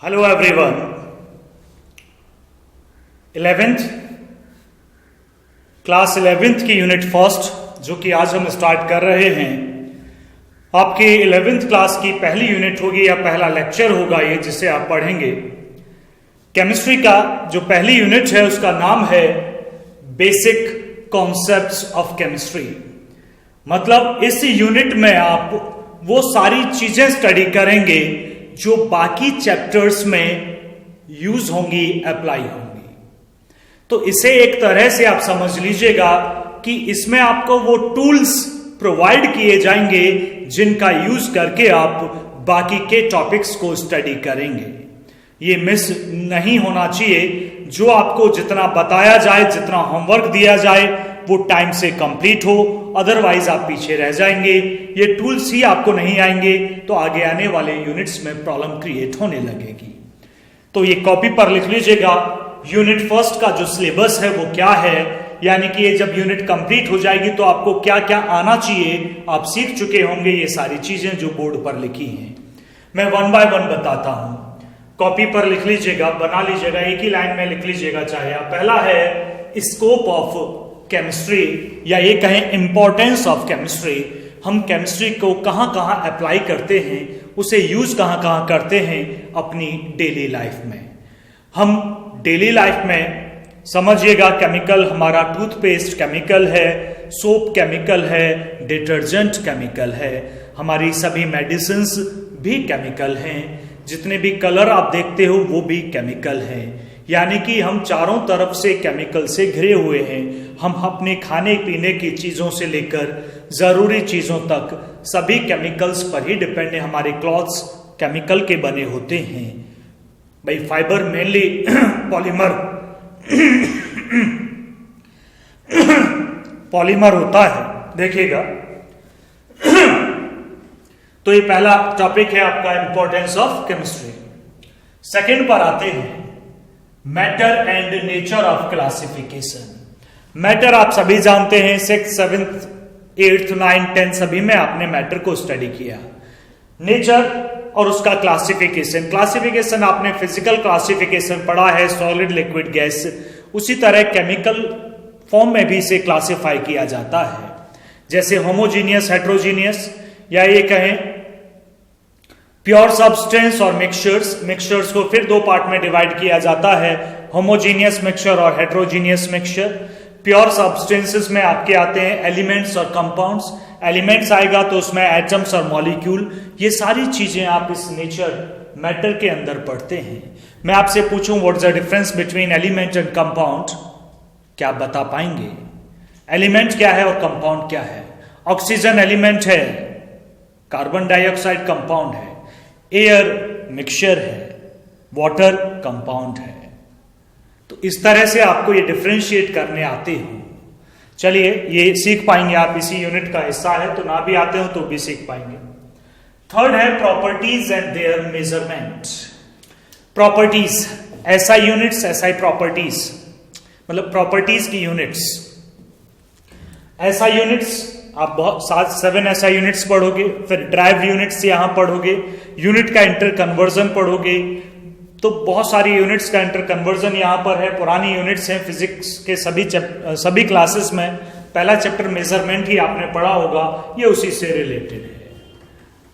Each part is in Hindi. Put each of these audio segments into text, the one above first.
Hello everyone. 11th class 11th की यूनिट फर्स्ट जो कि आज हम स्टार्ट कर रहे हैं, आपकी 11th क्लास की पहली यूनिट होगी या पहला लेक्चर होगा ये, जिसे आप पढ़ेंगे। केमिस्ट्री का जो पहली यूनिट है उसका नाम है बेसिक कॉन्सेप्ट्स ऑफ केमिस्ट्री। मतलब इस यूनिट में आप वो सारी चीजें स्टडी करेंगे जो बाकी चैप्टर्स में यूज होंगी, अप्लाई होंगी। तो इसे एक तरह से आप समझ लीजिएगा कि इसमें आपको वो टूल्स प्रोवाइड किए जाएंगे जिनका यूज करके आप बाकी के टॉपिक्स को स्टडी करेंगे। ये मिस नहीं होना चाहिए। जो आपको जितना बताया जाए, जितना होमवर्क दिया जाए, वो टाइम से कंप्लीट हो, अदरवाइज आप पीछे रह जाएंगे। ये टूल्स ही आपको नहीं आएंगे तो आगे आने वाले यूनिट्स में प्रॉब्लम क्रिएट होने लगेगी। तो ये कॉपी पर लिख लीजिएगा। यूनिट फर्स्ट का जो सिलेबस है वो क्या है, यानी कि ये जब यूनिट कंप्लीट हो जाएगी तो आपको क्या क्या आना चाहिए आप सीख चुके होंगे। ये सारी चीजें जो बोर्ड पर लिखी हैं मैं वन बाय वन बताता हूं। कॉपी पर लिख लीजिएगा, बना लीजिएगा, एक ही लाइन में लिख लीजिएगा चाहे आप। पहला है स्कोप ऑफ केमिस्ट्री, या ये कहें इंपॉर्टेंस ऑफ केमिस्ट्री। हम केमिस्ट्री को कहां कहां अप्लाई करते हैं, उसे यूज कहां कहां करते हैं अपनी डेली लाइफ में। हम डेली लाइफ में समझिएगा केमिकल, हमारा टूथपेस्ट केमिकल है, सोप केमिकल है, डिटर्जेंट केमिकल है, हमारी सभी मेडिसिन्स भी केमिकल हैं, जितने भी कलर आप देखते हो वो भी केमिकल हैं। यानी कि हम चारों तरफ से केमिकल से घिरे हुए हैं। हम अपने खाने पीने की चीजों से लेकर जरूरी चीजों तक सभी केमिकल्स पर ही डिपेंड है। हमारे क्लॉथ्स केमिकल के बने होते हैं भाई। फाइबर मेनली पॉलीमर होता है, देखिएगा। तो ये पहला टॉपिक है आपका इंपॉर्टेंस ऑफ केमिस्ट्री। सेकंड पर आते हैं matter and nature of classification. Matter आप सभी जानते हैं, 6th 7th 8th 9th 10th सभी में आपने मैटर को स्टडी किया। नेचर और उसका क्लासिफिकेशन। क्लासिफिकेशन आपने फिजिकल क्लासिफिकेशन पढ़ा है, सॉलिड लिक्विड गैस। उसी तरह केमिकल फॉर्म में भी इसे क्लासिफाई किया जाता है, जैसे होमोजीनियस, हेट्रोजीनियस, या ये कहें प्योर सब्सटेंस और मिक्सचर्स। मिक्सचर्स को फिर दो पार्ट में डिवाइड किया जाता है, होमोजीनियस मिक्सचर और हेट्रोजीनियस मिक्सचर। प्योर सब्सटेंसेस में आपके आते हैं एलिमेंट्स और कंपाउंड्स। एलिमेंट्स आएगा तो उसमें एटम्स और मॉलिक्यूल। ये सारी चीजें आप इस नेचर मैटर के अंदर पढ़ते हैं। मैं आपसे पूछूं what is the difference between element and compound, क्या आप बता पाएंगे? एलिमेंट क्या है और कंपाउंड क्या है? ऑक्सीजन एलिमेंट है, कार्बन डाइऑक्साइड कंपाउंड है, एयर मिक्सचर है, वाटर कंपाउंड है। तो इस तरह से आपको ये डिफरेंशिएट करने आते हो। चलिए ये सीख पाएंगे आप, इसी यूनिट का हिस्सा है, तो ना भी आते हो तो भी सीख पाएंगे। थर्ड है properties and there measurement. Properties, SI units, SI properties, मतलब प्रॉपर्टीज की यूनिट्स। एसआई यूनिट्स आप बहुत 7 ऐसा यूनिट्स पढ़ोगे, फिर ड्राइव यूनिट्स यहां पढ़ोगे, यूनिट का इंटर कन्वर्जन पढ़ोगे। तो बहुत सारी यूनिट्स का इंटर कन्वर्जन यहां पर है। पुरानी यूनिट्स हैं फिजिक्स के सभी क्लासेस में। पहला चैप्टर मेजरमेंट ही आपने पढ़ा होगा, ये उसी से रिलेटेड है।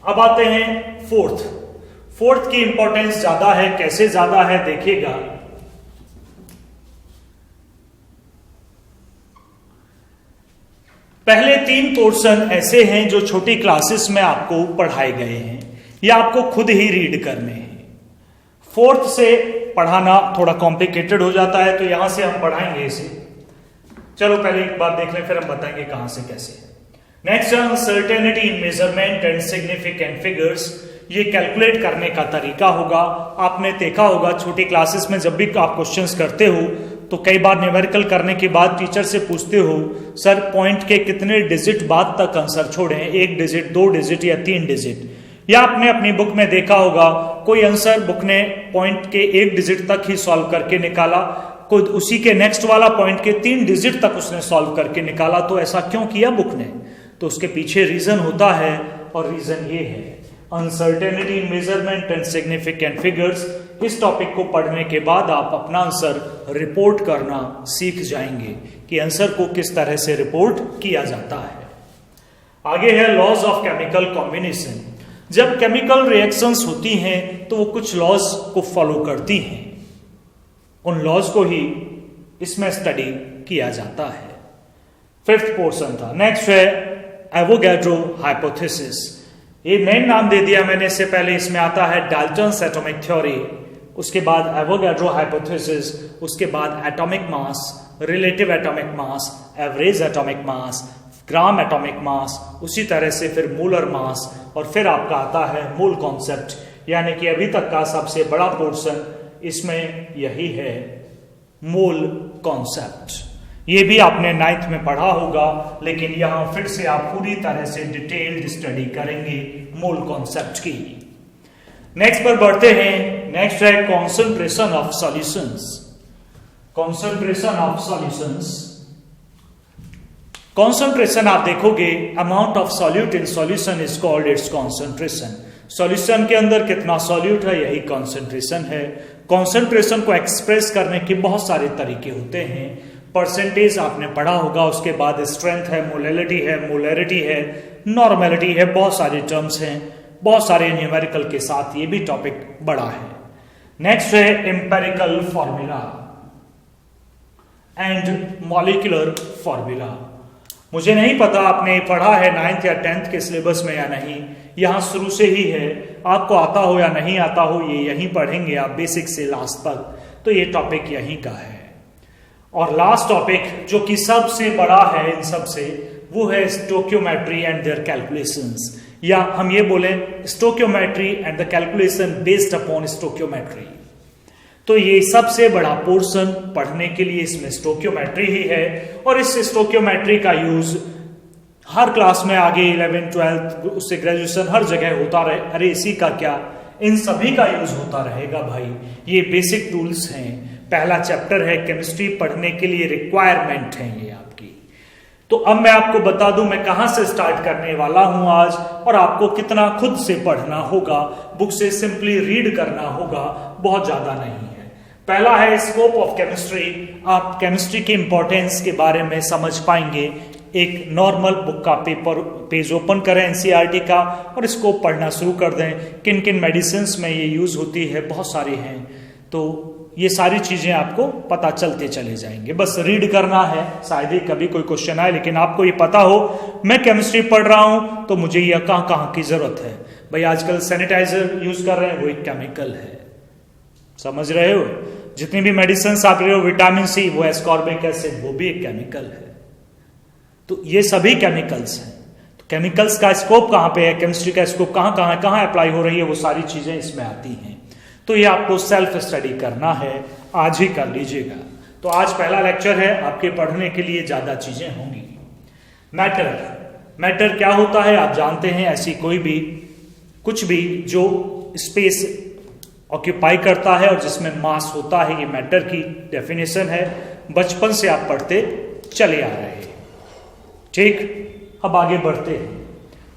अब आते हैं फोर्थ की इंपॉर्टेंस ज्यादा है। कैसे ज्यादा है देखिएगा। पहले 3 पोर्शन ऐसे हैं जो छोटी क्लासेस में आपको पढ़ाए गए हैं, या आपको खुद ही रीड करने हैं। 4th से पढ़ाना थोड़ा कॉम्प्लिकेटेड हो जाता है, तो यहां से हम पढ़ाएंगे इसे। चलो पहले एक बात देख लें, फिर हम बताएंगे कहां से कैसे। Next, uncertainty in measurement and significant figures. ये कैलकुलेट करने का तरीका होगा। आपने देखा होगा छोटी क्लासेस में जब भी आप क्वेश्चंस करते हो तो कई बार न्यूमेरिकल करने के बाद टीचर से पूछते हो, सर पॉइंट के कितने डिजिट बाद तक आंसर छोड़े, 1 डिजिट, 2 डिजिट या 3 डिजिट। या आपने अपनी बुक में देखा होगा कोई आंसर बुक ने पॉइंट के 1 डिजिट तक ही सॉल्व करके निकाला, कोई उसी के नेक्स्ट वाला पॉइंट के 3 डिजिट तक उसने सॉल्व करके निकाला। तो ऐसा क्यों किया बुक ने? तो उसके पीछे रीजन होता है, और रीजन ये है, uncertainty in measurement and significant figures. इस टॉपिक को पढ़ने के बाद आप अपना आंसर रिपोर्ट करना सीख जाएंगे कि आंसर को किस तरह से रिपोर्ट किया जाता है। आगे है लॉज ऑफ केमिकल कॉम्बिनेशन। जब केमिकल रिएक्शंस होती हैं तो वो कुछ लॉज को फॉलो करती हैं, उन लॉज को ही इसमें स्टडी किया जाता है। फिफ्थ पोर्शन था। नेक्स्ट है एवोगैड्रो हाइपोथेसिस। ये मेन नाम दे दिया मैंने, इससे पहले इसमें आता है डाल्टन्स एटॉमिक थ्योरी, उसके बाद एवोगैड्रो हाइपोथेसिस, उसके बाद atomic mass, relative atomic mass, average atomic mass, gram atomic mass, उसी तरह से फिर मोलर मास, और फिर आपका आता है मोल कॉन्सेप्ट, यानी कि अभी तक का सबसे बड़ा पोर्शन इसमें यही है, मोल कॉन्सेप्ट। ये भी आपने 9th में पढ़ा होगा, लेकिन यहां फिर से आप पूरी तरह से डिटेल्ड स्टडी करेंगे मोल कॉन्सेप्ट की। नेक्स्ट पर बढ़ते हैं। नेक्स्ट है concentration of solutions. Concentration of solutions, concentration आप देखोगे, amount of solute in solution is called its concentration. Solution के अंदर कितना सॉल्यूट है, यही कॉन्सेंट्रेशन है। कॉन्सेंट्रेशन को एक्सप्रेस करने के बहुत सारे तरीके होते हैं। परसेंटेज आपने पढ़ा होगा, उसके बाद स्ट्रेंथ है, मोलैरिटी है, नॉर्मेलिटी है, बहुत सारे टर्म्स हैं, बहुत सारे न्यूमेरिकल के साथ ये भी टॉपिक बड़ा है। नेक्स्ट है empirical formula and molecular formula. मुझे नहीं पता आपने पढ़ा है 9th या 10th के सिलेबस में या नहीं, यहां शुरू से ही है, आपको आता हो या नहीं आता हो, ये यहीं पढ़ेंगे आप बेसिक से लास्ट तक, तो ये टॉपिक यहीं का है। और लास्ट टॉपिक जो कि सबसे बड़ा है इन सब से, वो है स्टोक्योमेट्री एंड देयर कैलकुलेशंस, या हम ये बोलें stoichiometry and the calculation based upon stoichiometry. तो ये सबसे बड़ा पोर्शन पढ़ने के लिए इसमें स्टोक्योमेट्री ही है, और इस स्टोक्योमेट्री का यूज हर क्लास में आगे 11th 12th उससे ग्रेजुएशन हर जगह होता रहे। अरे इसी का क्या, इन सभी का यूज होता रहेगा भाई। ये बेसिक टूल्स हैं, पहला चैप्टर है केमिस्ट्री पढ़ने के लिए रिक्वायरमेंट है ये आपकी। तो अब मैं आपको बता दूं मैं कहां से स्टार्ट करने वाला हूं आज, और आपको कितना खुद से पढ़ना होगा, बुक से सिंपली रीड करना होगा, बहुत ज्यादा नहीं है। पहला है स्कोप ऑफ केमिस्ट्री। आप केमिस्ट्री के इंपॉर्टेंस के बारे में समझ पाएंगे। एक नॉर्मल बुक का पेज ओपन करें एनसीईआरटी का, और इसको पढ़ना शुरू कर दें। किन किन मेडिसिन में ये यूज होती है, बहुत सारे हैं, तो ये सारी चीजें आपको पता चलते चले जाएंगे। बस रीड करना है, शायद ही कभी कोई क्वेश्चन आए, लेकिन आपको ये पता हो मैं केमिस्ट्री पढ़ रहा हूं तो मुझे यह कहां कहां की जरूरत है। भाई आजकल सैनिटाइजर यूज कर रहे हैं, वो एक केमिकल है, समझ रहे हो। जितनी भी मेडिसिन आप रहे हो, विटामिन सी वो एस्कॉर्बिक एसिड, वो भी एक केमिकल है। तो ये सभी केमिकल्स हैं। तो केमिकल्स का स्कोप कहां पे है, केमिस्ट्री का स्कोप कहां अप्लाई हो रही है, वो सारी चीजें इसमें आती हैं। तो ये आपको सेल्फ स्टडी करना है, आज ही कर लीजिएगा। तो आज पहला लेक्चर है, आपके पढ़ने के लिए ज्यादा चीजें होंगी। मैटर क्या होता है आप जानते हैं, ऐसी कोई भी कुछ भी जो स्पेस ऑक्यूपाई करता है और जिसमें मास होता है, ये मैटर की डेफिनेशन है। बचपन से आप पढ़ते चले आ रहे हैं, ठीक। अब आगे बढ़ते हैं।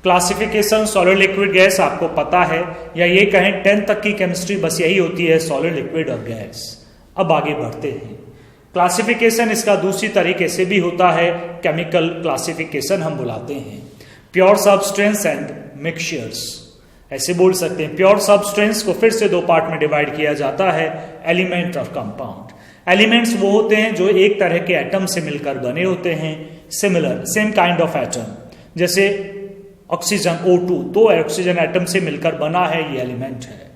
क्लासिफिकेशन सॉलिड लिक्विड गैस आपको पता है, या ये कहें 10th तक की केमिस्ट्री बस यही होती है, सॉलिड लिक्विड और गैस। अब आगे बढ़ते हैं। क्लासिफिकेशन इसका दूसरी तरीके से भी होता है, केमिकल क्लासिफिकेशन हम बुलाते हैं। प्योर सब्सटेंस एंड मिक्सचर्स, ऐसे बोल सकते हैं। प्योर सब्सटेंस को फिर से दो पार्ट में डिवाइड किया जाता है, एलिमेंट और कंपाउंड। एलिमेंट्स वो होते हैं जो एक तरह के एटम से मिलकर बने होते हैं, similar same kind of atom. जैसे ऑक्सीजन O2 दो ऑक्सीजन एटम से मिलकर बना है, ये एलिमेंट है।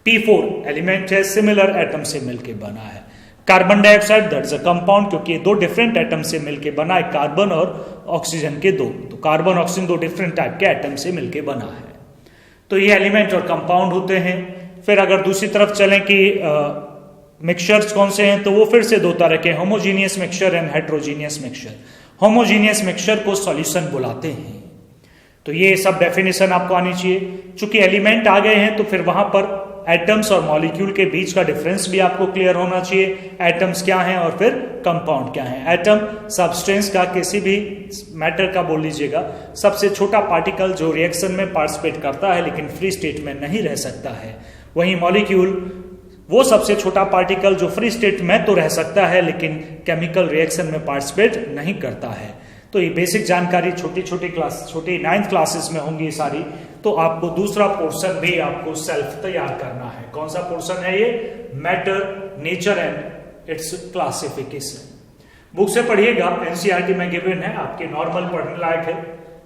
P4 एलिमेंट है, सिमिलर एटम से मिलकर बना है। Carbon dioxide that is a compound, क्योंकि ये दो डिफरेंट एटम से मिलकर बना है, कार्बन और ऑक्सीजन के दो। तो कार्बन ऑक्सीजन दो डिफरेंट टाइप के एटम से मिलकर बना है। तो ये एलिमेंट और कंपाउंड होते हैं। फिर अगर दूसरी तरफ चलें कि मिक्सचर्स कौन से हैं, तो वो फिर से दो तरह के, homogeneous mixture and heterogeneous mixture. Homogeneous mixture को सॉल्यूशन बुलाते हैं। तो ये सब डेफिनेशन आपको आनी चाहिए। चूंकि एलिमेंट आ गए हैं तो फिर वहां पर एटम्स और मॉलिक्यूल के बीच का डिफरेंस भी आपको क्लियर होना चाहिए। एटम्स क्या हैं और फिर कंपाउंड क्या है। एटम सब्सटेंस का, किसी भी मैटर का बोल लीजिएगा, सबसे छोटा पार्टिकल जो रिएक्शन में पार्टिसिपेट करता है लेकिन फ्री स्टेट में नहीं रह सकता है। वहीं मॉलिक्यूल वो सबसे छोटा पार्टिकल जो फ्री स्टेट में तो रह सकता है लेकिन केमिकल रिएक्शन में पार्टिसिपेट नहीं करता है। तो ये बेसिक जानकारी छोटी 9th क्लासेस में होंगी सारी। तो आपको दूसरा पोर्शन भी आपको सेल्फ तैयार करना है। कौन सा पोर्शन है ये? Matter, nature and it's classification. Book से पढ़िएगा, एनसीईआरटी में गिवन है, आपके नॉर्मल पढ़ने लायक है।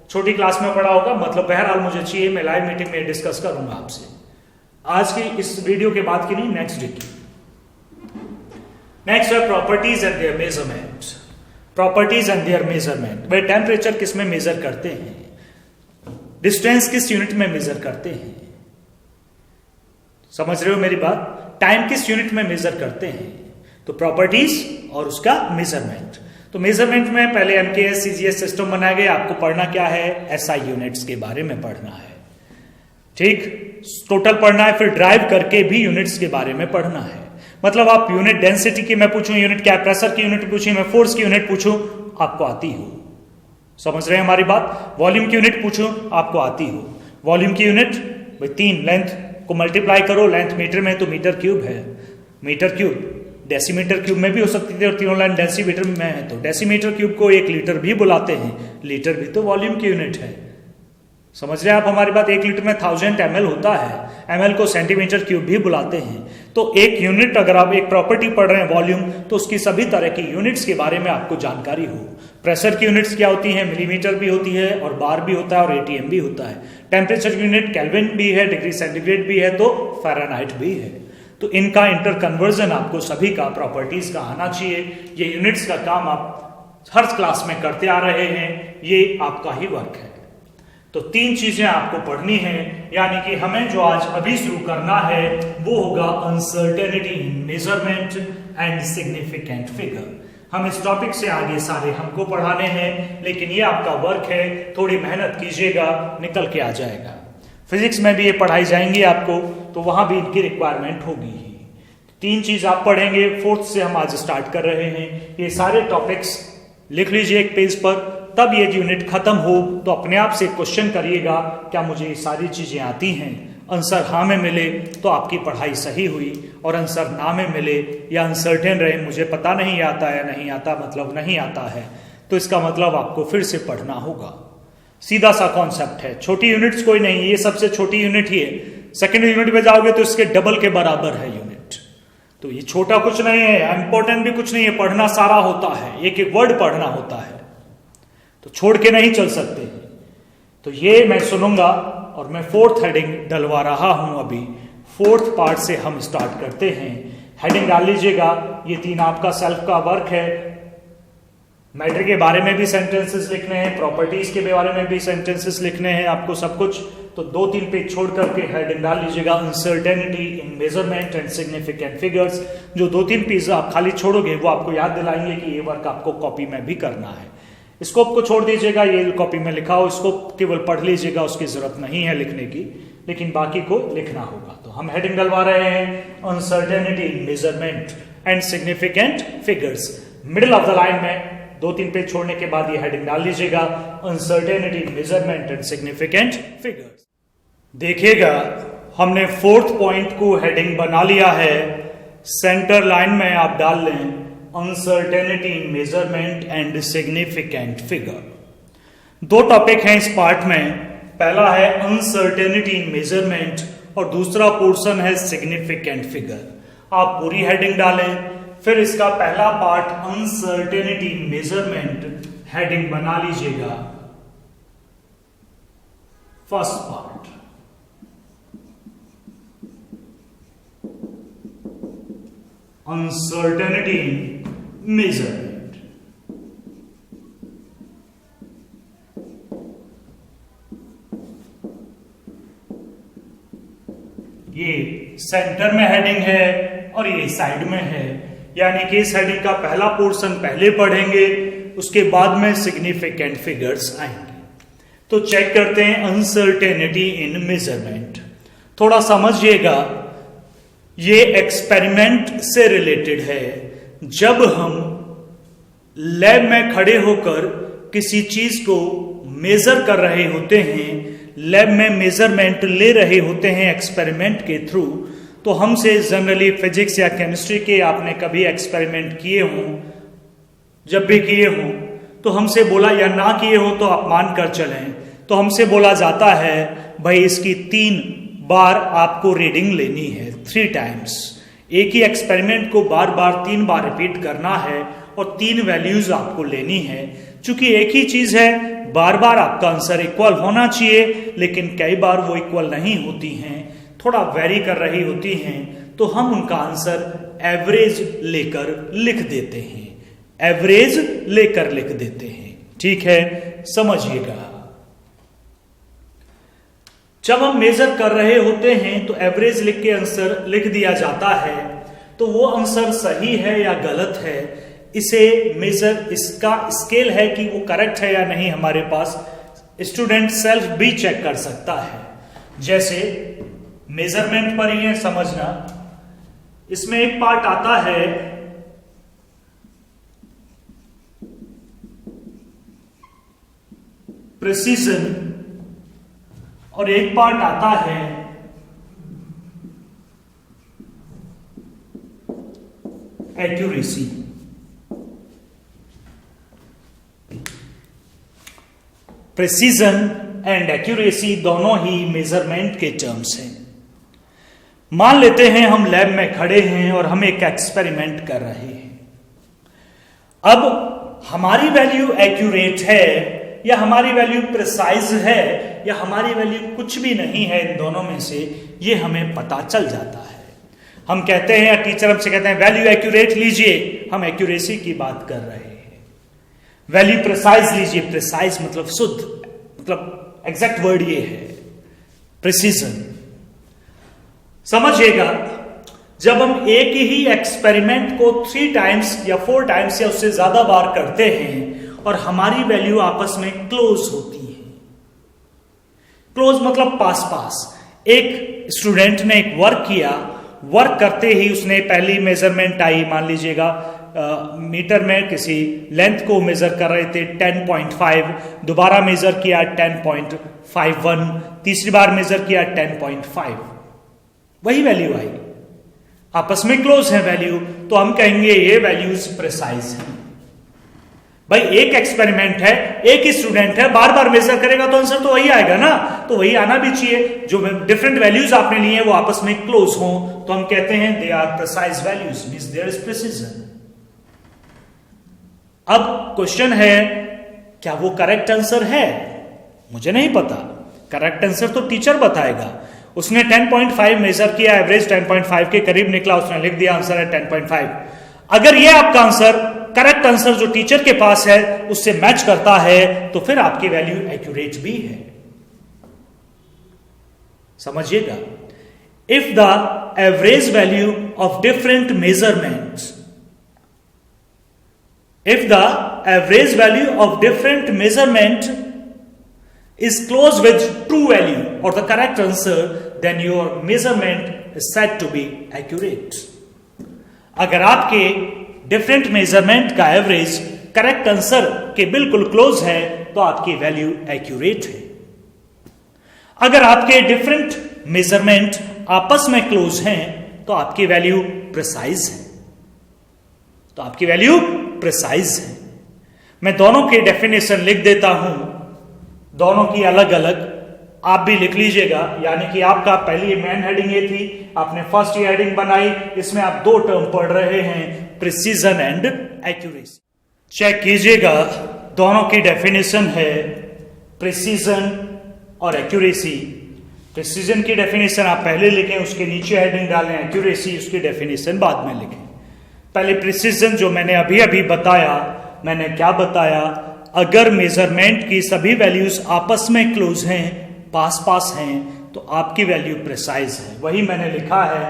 छोटी क्लास में पढ़ा होगा, मतलब बहरहाल मुझे चाहिए, मैं लाइव मीटिंग में डिस्कस करूंगा आपसे। आज की इस वीडियो के बाद की नहीं, नेक्स्ट डे की। नेक्स्ट है properties and there measurement. Properties and there measurement. Way temperature किस में मेजर करते हैं, डिस्टेंस किस यूनिट में मेजर करते हैं, समझ रहे हो मेरी बात? टाइम किस यूनिट में मेजर करते हैं। तो प्रॉपर्टीज और उसका मेजरमेंट। तो मेजरमेंट में पहले एमकेएस सीजीएस सिस्टम बनाया गया। आपको पढ़ना क्या है? एसआई यूनिट्स के बारे में पढ़ना है, ठीक, टोटल पढ़ना है। फिर ड्राइव करके भी यूनिट्स के बारे में पढ़ना है। मतलब आप यूनिट डेंसिटी की मैं पूछूं यूनिट क्या है, प्रेशर की यूनिट पूछूं, मैं फोर्स की यूनिट पूछूं, आपको आती हो। समझ रहे हैं हमारी बात? वॉल्यूम की यूनिट पूछूं, आपको आती हो। वॉल्यूम की यूनिट भाई 3, लेंथ को मल्टीप्लाई करो, लेंथ मीटर में तो मीटर क्यूब है, मीटर क्यूब। डेसीमीटर क्यूब में भी हो सकती थी और तीनों लाइन डेसीमीटर में है, तो डेसीमीटर क्यूब को 1 लीटर भी बुलाते हैं। लीटर भी तो वॉल्यूम की यूनिट है। समझ रहे हैं आप हमारी बात? 1 लीटर में 1000 ml होता है। ml को सेंटीमीटर क्यूब भी बुलाते हैं। तो एक यूनिट, अगर आप एक प्रॉपर्टी पढ़ रहे हैं वॉल्यूम, तो उसकी सभी तरह की यूनिट्स के बारे में आपको जानकारी हो। प्रेशर की यूनिट्स क्या होती है? मिलीमीटर भी होती है और बार भी होता है और एटीएम भी होता है। टेम्परेचर यूनिट केल्विन भी है, डिग्री सेंटीग्रेड भी है, तो फ़ारेनहाइट भी है। तो इनका इंटर कन्वर्जन आपको सभी का प्रॉपर्टीज का आना चाहिए। ये यूनिट्स का काम आप हर क्लास में करते आ रहे हैं, ये आपका ही वर्क है। तो 3 चीजें आपको पढ़नी है, यानी कि हमें जो आज अभी शुरू करना है वो होगा uncertainty in measurement and significant figure. हम इस टॉपिक से आगे सारे हमको पढ़ाने हैं, लेकिन ये आपका वर्क है, थोड़ी मेहनत कीजिएगा, निकल के आ जाएगा। फिजिक्स में भी ये पढ़ाई जाएंगी आपको, तो वहां भी इनकी रिक्वायरमेंट होगी ही। 3 चीज आप पढ़ेंगे। 4th से हम आज स्टार्ट कर रहे हैं। ये सारे टॉपिक्स लिख लीजिए एक पेज पर, तब ये यूनिट खत्म हो तो अपने आप से क्वेश्चन करिएगा, क्या मुझे ये सारी चीजें आती हैं? आंसर हाँ में मिले तो आपकी पढ़ाई सही हुई, और आंसर ना में मिले या अनसर्टेन रहे, मुझे पता नहीं आता है, नहीं आता मतलब नहीं आता है, तो इसका मतलब आपको फिर से पढ़ना होगा। सीधा सा कॉन्सेप्ट है। छोटी यूनिट्स कोई नहीं, ये सबसे छोटी यूनिट ही है। सेकेंड यूनिट में जाओगे तो इसके डबल के बराबर है यूनिट। तो ये छोटा कुछ नहीं है, इंपॉर्टेंट भी कुछ नहीं है, पढ़ना सारा होता है, एक एक वर्ड पढ़ना होता है, तो छोड़ के नहीं चल सकते। तो ये मैं सुनूंगा और मैं 4th हेडिंग डलवा रहा हूं अभी। 4th पार्ट से हम स्टार्ट करते हैं। हेडिंग डाल लीजिएगा। ये 3 आपका सेल्फ का वर्क है। मैटर के बारे में भी सेंटेंसेस लिखने हैं, प्रॉपर्टीज के बारे में भी सेंटेंसेस लिखने हैं आपको, सब कुछ। तो 2-3 पेज छोड़ करके हेडिंग डाल लीजिएगा, uncertainty in measurement and significant figures. जो 2-3 पेज आप खाली छोड़ोगे वो आपको याद दिलाएंगे कि ये वर्क आपको कॉपी में भी करना है। स्कोप को छोड़ दीजिएगा, ये कॉपी में लिखा हो, इसको केवल पढ़ लीजिएगा, उसकी जरूरत नहीं है लिखने की, लेकिन बाकी को लिखना होगा। तो हम हेडिंग डलवा रहे हैं uncertainty in measurement and significant figures. Middle of the line में 2-3 पेज छोड़ने के बाद ये हेडिंग डाल लीजिएगा, uncertainty in measurement and significant figures. देखिएगा हमने 4th पॉइंट को हेडिंग बना लिया है। सेंटर लाइन में आप डाल लें uncertainty in measurement and significant figure. 2 topic हैं इस पार्ट में। पहला है अनसर्टेनिटी इन मेजरमेंट और दूसरा पोर्शन है सिग्निफिकेंट फिगर। आप पूरी हेडिंग डालें, फिर इसका पहला पार्ट अनसर्टेनिटी इन मेजरमेंट हेडिंग बना लीजिएगा, फर्स्ट पार्ट। अनसर्टेनिटी इन मेजरमेंट। ये सेंटर में हेडिंग है और ये साइड में है, यानी कि इस हेडिंग का पहला पोर्शन पहले पढ़ेंगे, उसके बाद में सिग्निफिकेंट फिगर्स आएंगे। तो चेक करते हैं अनसर्टेनिटी इन मेजरमेंट। थोड़ा समझिएगा, ये एक्सपेरिमेंट से रिलेटेड है। जब हम लैब में खड़े होकर किसी चीज को मेजर कर रहे होते हैं, लैब में मेजरमेंट ले रहे होते हैं एक्सपेरिमेंट के थ्रू, तो हमसे जनरली फिजिक्स या केमिस्ट्री के आपने कभी एक्सपेरिमेंट किए हों, जब भी किए हों तो हमसे बोला, या ना किए हो तो आप मान कर चलें, तो हमसे बोला जाता है भाई इसकी 3 बार आपको रीडिंग लेनी है, 3 टाइम्स। एक ही एक्सपेरिमेंट को बार बार 3 बार रिपीट करना है और 3 वैल्यूज आपको लेनी है। चूंकि एक ही चीज है, बार बार आपका आंसर इक्वल होना चाहिए, लेकिन कई बार वो इक्वल नहीं होती हैं, थोड़ा वेरी कर रही होती हैं, तो हम उनका आंसर एवरेज लेकर लिख देते हैं, एवरेज लेकर लिख देते हैं। ठीक है, समझिएगा। जब हम मेजर कर रहे होते हैं तो एवरेज लिख के आंसर लिख दिया जाता है, तो वो आंसर सही है या गलत है, इसे मेजर, इसका स्केल है कि वो करेक्ट है या नहीं, हमारे पास स्टूडेंट सेल्फ भी चेक कर सकता है। जैसे मेजरमेंट पर ही है, समझना, इसमें एक पार्ट आता है प्रिसीजन और एक पार्ट आता है एक्यूरेसी। प्रिसीजन एंड एक्यूरेसी दोनों ही मेजरमेंट के टर्म्स हैं। मान लेते हैं हम लैब में खड़े हैं और हम एक एक्सपेरिमेंट कर रहे हैं। अब हमारी वैल्यू एक्यूरेट है या हमारी वैल्यू प्रिसाइज है या हमारी वैल्यू कुछ भी नहीं है, इन दोनों में से ये हमें पता चल जाता है। हम कहते हैं, या टीचर हमसे कहते हैं वैल्यू एक्यूरेट लीजिए, हम एक्यूरेसी की बात कर रहे हैं। वैल्यू प्रिसाइज लीजिए, प्रिसाइज मतलब शुद्ध, मतलब एग्जैक्ट वर्ड ये है प्रिसीजन। समझिएगा, जब हम एक ही एक्सपेरिमेंट को 3 टाइम्स या 4 टाइम्स या उससे ज्यादा बार करते हैं और हमारी वैल्यू आपस में क्लोज होती है, क्लोज मतलब पास पास। एक स्टूडेंट ने एक वर्क किया, वर्क करते ही उसने पहली मेजरमेंट आई, मान लीजिएगा मीटर में किसी लेंथ को मेजर कर रहे थे 10.5, दोबारा मेजर किया 10.51, तीसरी बार मेजर किया 10.5, वही वैल्यू आई, आपस में क्लोज है वैल्यू, तो हम कहेंगे ये वैल्यूज प्रिसाइज है। भाई एक एक्सपेरिमेंट है, एक ही स्टूडेंट है, बार बार मेजर करेगा तो आंसर तो वही आएगा ना, तो वही आना भी चाहिए। जो डिफरेंट वैल्यूज आपने लिए हैं वो आपस में क्लोज हों, तो हम कहते हैं they are precise values, means there is precision. अब क्वेश्चन है, क्या वो करेक्ट आंसर है? मुझे नहीं पता, करेक्ट आंसर तो टीचर बताएगा। उसने 10.5 मेजर किया, एवरेज 10.5 के करीब निकला, उसने लिख दिया आंसर है 10.5। अगर ये आपका आंसर, करेक्ट आंसर जो टीचर के पास है उससे मैच करता है, तो फिर आपकी वैल्यू एक्यूरेट भी है। समझिएगा, if the average value of different measurements, if the average value of different measurement is close with true value or the correct answer, then your measurement is said to be accurate. अगर आपके डिफरेंट मेजरमेंट का एवरेज करेक्ट आंसर के बिल्कुल क्लोज है तो आपकी वैल्यू एक्यूरेट है। अगर आपके डिफरेंट मेजरमेंट आपस में क्लोज हैं तो आपकी वैल्यू प्रिसाइज है, तो आपकी वैल्यू प्रिसाइज है। मैं दोनों की डेफिनेशन लिख देता हूं, दोनों की अलग अलग, आप भी लिख लीजिएगा। यानी कि आपका पहली मेन हेडिंग ये थी, आपने फर्स्ट ये हेडिंग बनाई, इसमें आप 2 टर्म पढ़ रहे हैं, प्रिसीजन एंड एक्यूरेसी। चेक कीजिएगा, दोनों की डेफिनेशन है प्रिसीजन और एक्यूरेसी। प्रिसीजन की डेफिनेशन आप पहले लिखें, उसके नीचे हेडिंग डालें एक्यूरेसी, उसकी डेफिनेशन बाद में लिखें। पहले प्रिसीजन जो मैंने अभी अभी बताया, मैंने क्या बताया, अगर मेजरमेंट की सभी वैल्यूज आपस में क्लोज हैं, पास पास हैं, तो आपकी वैल्यू प्रिसाइज है। वही मैंने लिखा है,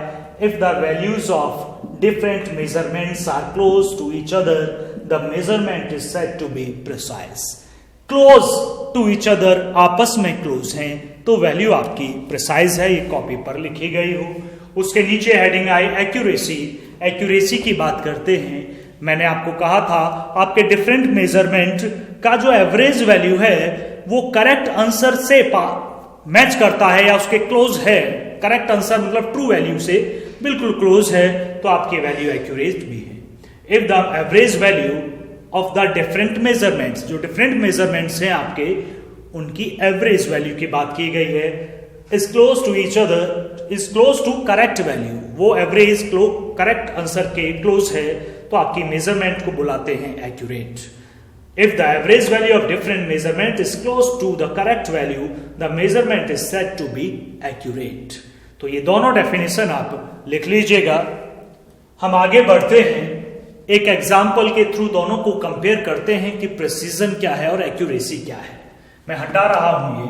if the values of different measurements are close to each other, the measurement is said to be precise. Close to each other, आपस में क्लोज हैं, तो वैल्यू आपकी प्रिसाइज है। ये कॉपी पर लिखी गई हो। उसके नीचे हेडिंग आई एक्यूरेसी। एक्यूरेसी की बात करते हैं। मैंने आपको कहा था, आपके डिफरेंट मेजरमेंट का जो एवरेज वैल्यू है वो करेक्ट आंसर से मैच करता है या उसके क्लोज है, करेक्ट आंसर मतलब ट्रू वैल्यू से, बिल्कुल क्लोज है तो आपकी वैल्यू एक्यूरेट भी है। If the average value of the different measurements, जो डिफरेंट मेजरमेंट्स हैं आपके, उनकी एवरेज वैल्यू की बात की गई है, is close to each other, is close to correct value, वो एवरेज करेक्ट आंसर के क्लोज है तो आपकी मेजरमेंट को बुलाते हैं accurate. If the average value of different measurement is close to the correct value, the measurement is said to be accurate. तो ये दोनों डेफिनेशन आप लिख लीजिएगा। हम आगे बढ़ते हैं, एक एग्जाम्पल के थ्रू दोनों को कंपेयर करते हैं कि प्रिसीजन क्या है और एक्यूरेसी क्या है। मैं हटा रहा हूं ये।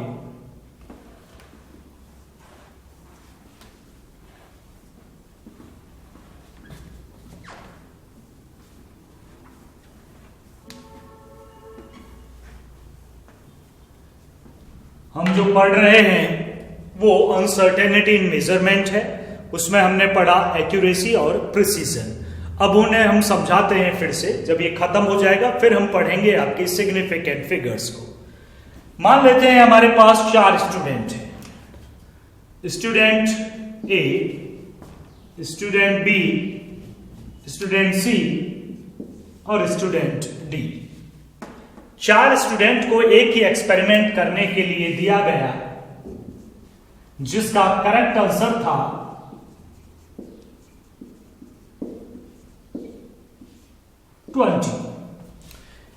हम जो पढ़ रहे हैं वो अनसर्टेनिटी इन मेजरमेंट है, उसमें हमने पढ़ा एक्यूरेसी और प्रिसीजन। अब उन्हें हम समझाते हैं फिर से, जब ये खत्म हो जाएगा फिर हम पढ़ेंगे आपकी सिग्निफिकेंट फिगर्स को। मान लेते हैं हमारे पास 4 स्टूडेंट हैं, स्टूडेंट ए, स्टूडेंट बी, स्टूडेंट सी और स्टूडेंट डी। 4 स्टूडेंट को एक ही एक्सपेरिमेंट करने के लिए दिया गया जिसका करेक्ट आंसर था 20।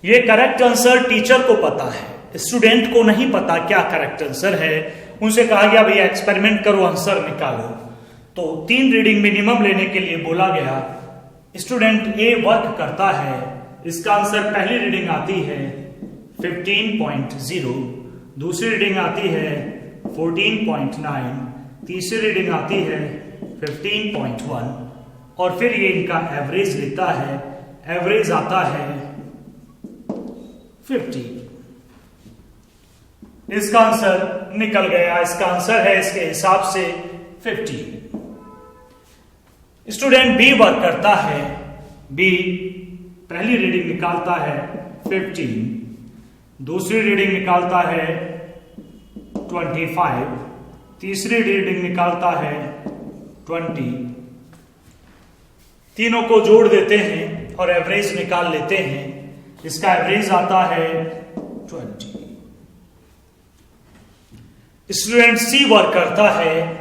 ये करेक्ट आंसर टीचर को पता है, स्टूडेंट को नहीं पता क्या करेक्ट आंसर है। उनसे कहा गया भैया एक्सपेरिमेंट करो, आंसर निकालो। तो 3 रीडिंग मिनिमम लेने के लिए बोला गया। स्टूडेंट ए वर्क करता है, इसका आंसर पहली रीडिंग आती है 15.0, दूसरी रीडिंग आती है 14.9, तीसरी रीडिंग आती है 15.1 और फिर ये इनका एवरेज लेता है, एवरेज आता है 50। इसका आंसर निकल गया, इसका आंसर है इसके हिसाब से 50। स्टूडेंट बी वर्क करता है, बी पहली रीडिंग निकालता है 15, दूसरी रीडिंग निकालता है 25, तीसरी रीडिंग निकालता है 20। तीनों को जोड़ देते हैं और एवरेज निकाल लेते हैं, इसका एवरेज आता है 20। स्टूडेंट सी वर्क करता है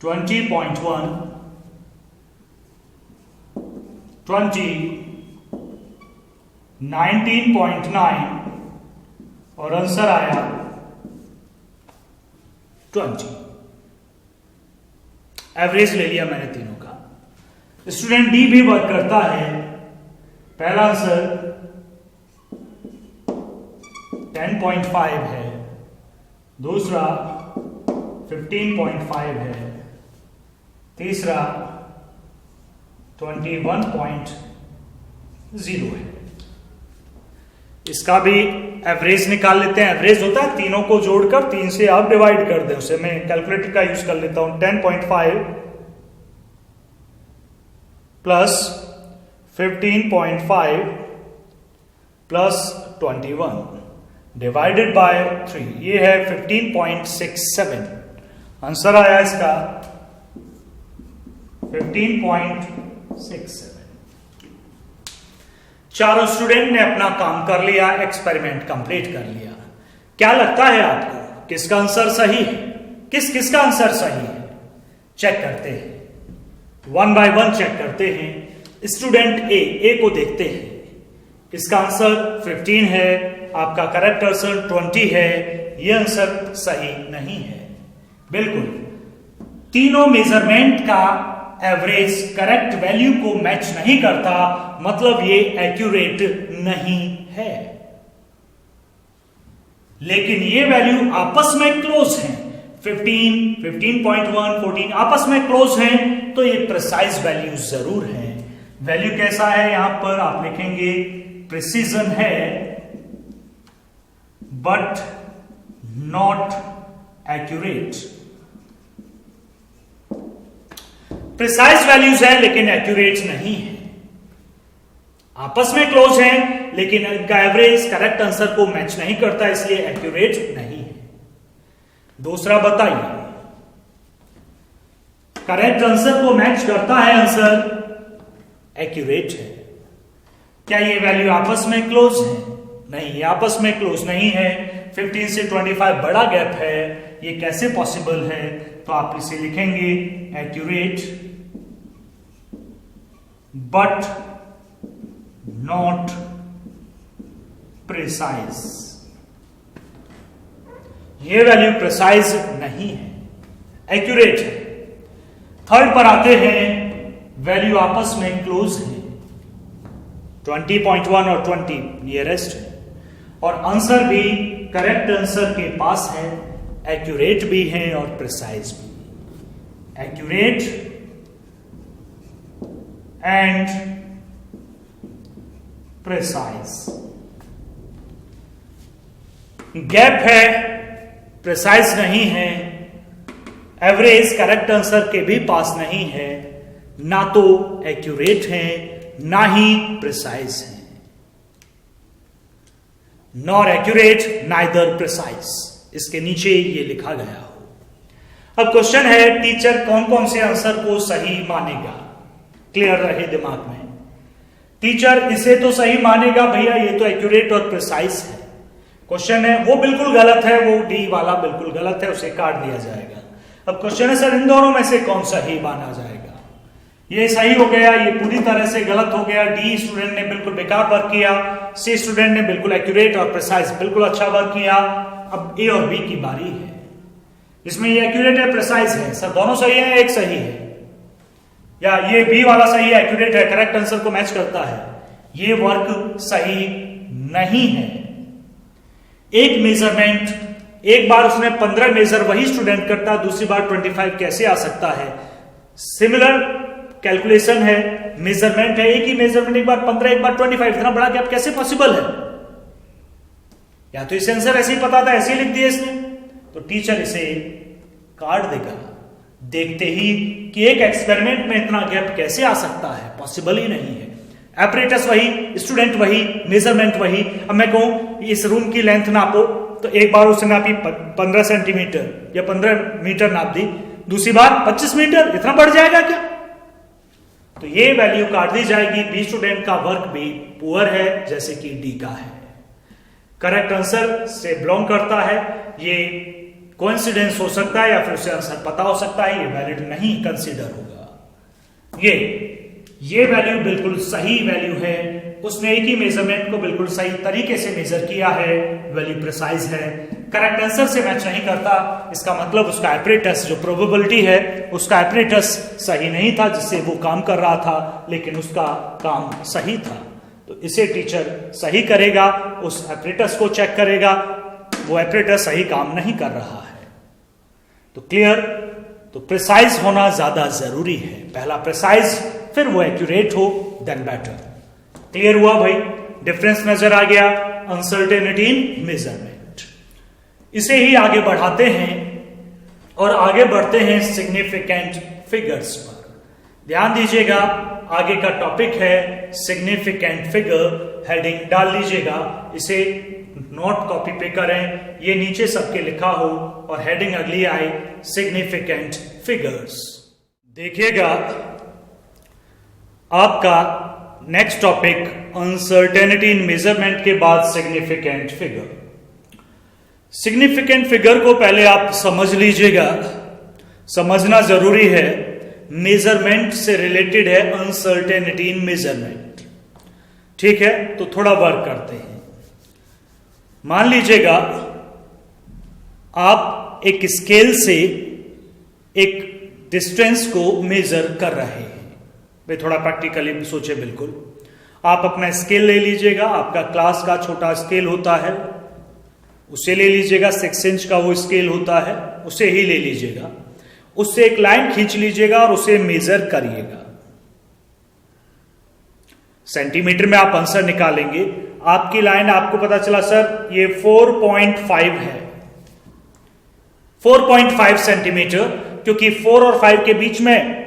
20.1, 20, 19.9 और आंसर आया 20। एवरेज ले लिया मैंने तीनों का। स्टूडेंट डी भी वर्क करता है, पहला आंसर 10.5 है, दूसरा 15.5 है, तीसरा 21.0 है। इसका भी एवरेज निकाल लेते हैं। एवरेज होता है तीनों को जोड़कर 3 से आप डिवाइड कर दें, उसे मैं कैलकुलेटर का यूज कर लेता हूं। 10.5 प्लस 15.5 प्लस 21 डिवाइडेड बाय 3, ये है 15.67। आंसर आया इसका 15.67। चारों स्टूडेंट ने अपना काम कर लिया, एक्सपेरिमेंट कंप्लीट कर लिया। क्या लगता है आपको किसका आंसर सही है, किसका आंसर सही है? चेक करते हैं, 1 बाय 1 चेक करते हैं। स्टूडेंट ए को देखते हैं, इसका आंसर 15 है, आपका करेक्ट आंसर 20 है। यह आंसर सही नहीं है। बिल्कुल तीनों मेजरमेंट का एवरेज करेक्ट वैल्यू को मैच नहीं करता, मतलब ये एक्यूरेट नहीं है। लेकिन ये वैल्यू आपस में क्लोज हैं, 15, 15.1, 14 आपस में क्लोज हैं, तो ये प्रिसाइज वैल्यू जरूर है। वैल्यू कैसा है, यहां पर आप लिखेंगे प्रिसीजन है but not accurate. Precise values है लेकिन एक्यूरेट नहीं है। आपस में क्लोज हैं लेकिन इनका एवरेज करेक्ट आंसर को मैच नहीं करता, इसलिए एक्यूरेट नहीं है। दूसरा बताइए, करेक्ट आंसर को मैच करता है, आंसर एक्यूरेट है। क्या ये वैल्यू आपस में क्लोज है? नहीं, ये आपस में क्लोज नहीं है। 15 से 25 बड़ा गैप है, ये कैसे पॉसिबल है? तो आप इसे लिखेंगे एक्यूरेट बट नॉट प्रिसाइज। ये वैल्यू प्रिसाइज नहीं है, एक्यूरेट है। थर्ड पर आते हैं, वैल्यू आपस में क्लोज है, 20.1 और 20 नियरेस्ट है, और आंसर भी करेक्ट आंसर के पास है, एक्यूरेट भी है और प्रिसाइज भी। Accurate and precise. गैप है, प्रिसाइज नहीं है, एवरेज करेक्ट आंसर के भी पास नहीं है, ना तो एक्यूरेट है ना ही प्रिसाइज है। नॉर एक्यूरेट नाइदर प्रिसाइज, इसके नीचे ये लिखा गया हो। अब क्वेश्चन है, टीचर कौन कौन से आंसर को सही मानेगा? क्लियर रहे दिमाग में। टीचर इसे तो सही मानेगा भैया, ये तो एक्यूरेट और प्रिसाइज है। क्वेश्चन है वो बिल्कुल गलत है, वो डी वाला बिल्कुल गलत है, उसे काट दिया जाएगा। अब क्वेश्चन है सर इन दोनों में से कौन सही माना जाएगा? ये सही हो गया, ये पूरी तरह से गलत हो गया। डी स्टूडेंट ने बिल्कुल बेकार वर्क किया, सी स्टूडेंट ने बिल्कुल एक्यूरेट और प्रिसाइज बिल्कुल अच्छा वर्क किया। अब ए और बी की बारी है, इसमें ये एक्यूरेट है प्रिसाइज है, सर दोनों सही है, एक सही है, या ये बी वाला सही है, एक्यूरेट है, करेक्ट आंसर को मैच करता है। ये वर्क सही नहीं है। एक मेजरमेंट, एक बार उसने 15 मेजर वही स्टूडेंट करता, दूसरी बार 25 कैसे आ सकता है? सिमिलर कैलकुलेशन है, मेजरमेंट है, एक ही मेजरमेंट, एक बार 15 एक बार 25, इतना बड़ा गैप कैसे पॉसिबल है? या तो इसे आंसर ऐसे ही पता था, ऐसे ही लिख दिया इसने, तो टीचर इसे काट देगा देखते ही कि एक एक्सपेरिमेंट में इतना गैप कैसे आ सकता है, पॉसिबल ही नहीं है। एपरेटस वही, स्टूडेंट वही, मेजरमेंट वही। अब मैं कहूं इस रूम की लेंथ नापो, तो एक बार उसने नापी 15 सेंटीमीटर या 15 मीटर नाप दी, दूसरी बार 25 मीटर, इतना बढ़ जाएगा क्या? तो ये वैल्यू काट दी जाएगी। बी स्टूडेंट का वर्क भी पुअर है, जैसे कि डी का है। करेक्ट आंसर से बिलोंग करता है, ये कोइंसिडेंस हो सकता है या फिर उसे आंसर पता हो सकता है, ये वैलिड नहीं कंसीडर होगा। ये वैल्यू बिल्कुल सही वैल्यू है, उसने एक ही मेजरमेंट को बिल्कुल सही तरीके से मेजर किया है, वैल्यू प्रिसाइज है। करेक्ट आंसर से मैच नहीं करता, इसका मतलब उसका एपरेटस जो प्रोबेबिलिटी है, उसका एपरेटस सही नहीं था जिससे वो काम कर रहा था, लेकिन उसका काम सही था, तो इसे टीचर सही करेगा, उस एपरेटस को चेक करेगा, वो एपरेटस सही काम नहीं कर रहा है। तो क्लियर, तो प्रिसाइज होना ज्यादा जरूरी है, पहला प्रिसाइज फिर वो एक्यूरेट हो, देन बेटर। क्लियर हुआ भाई? डिफरेंस नजर आ गया, अनसर्टेनिटी इन मेजरमेंट। इसे ही आगे बढ़ाते हैं और आगे बढ़ते हैं सिग्निफिकेंट फिगर्स पर। ध्यान दीजिएगा, आगे का टॉपिक है सिग्निफिकेंट फिगर, हेडिंग डाल लीजिएगा, इसे नोट कॉपी पे करें, ये नीचे सबके लिखा हो और हेडिंग अगली आए सिग्निफिकेंट फिगर्स। देखिएगा आपका नेक्स्ट टॉपिक अनसर्टेनिटी इन मेजरमेंट के बाद सिग्निफिकेंट फिगर। सिग्निफिकेंट फिगर को पहले आप समझ लीजिएगा, समझना जरूरी है। मेजरमेंट से रिलेटेड है अनसर्टेनिटी इन मेजरमेंट, ठीक है? तो थोड़ा वर्क करते हैं। मान लीजिएगा आप एक स्केल से एक डिस्टेंस को मेजर कर रहे हैं। भाई थोड़ा प्रैक्टिकली सोचे, बिल्कुल आप अपना स्केल ले लीजिएगा, आपका क्लास का छोटा स्केल होता है, उसे ले लीजिएगा, 6 इंच का वो स्केल होता है, उसे ही ले लीजिएगा, उससे एक लाइन खींच लीजिएगा और उसे मेजर करिएगा। सेंटीमीटर में आप आंसर निकालेंगे, आपकी लाइन आपको पता चला सर ये 4.5 है, 4.5 सेंटीमीटर, क्योंकि 4 और 5 के बीच में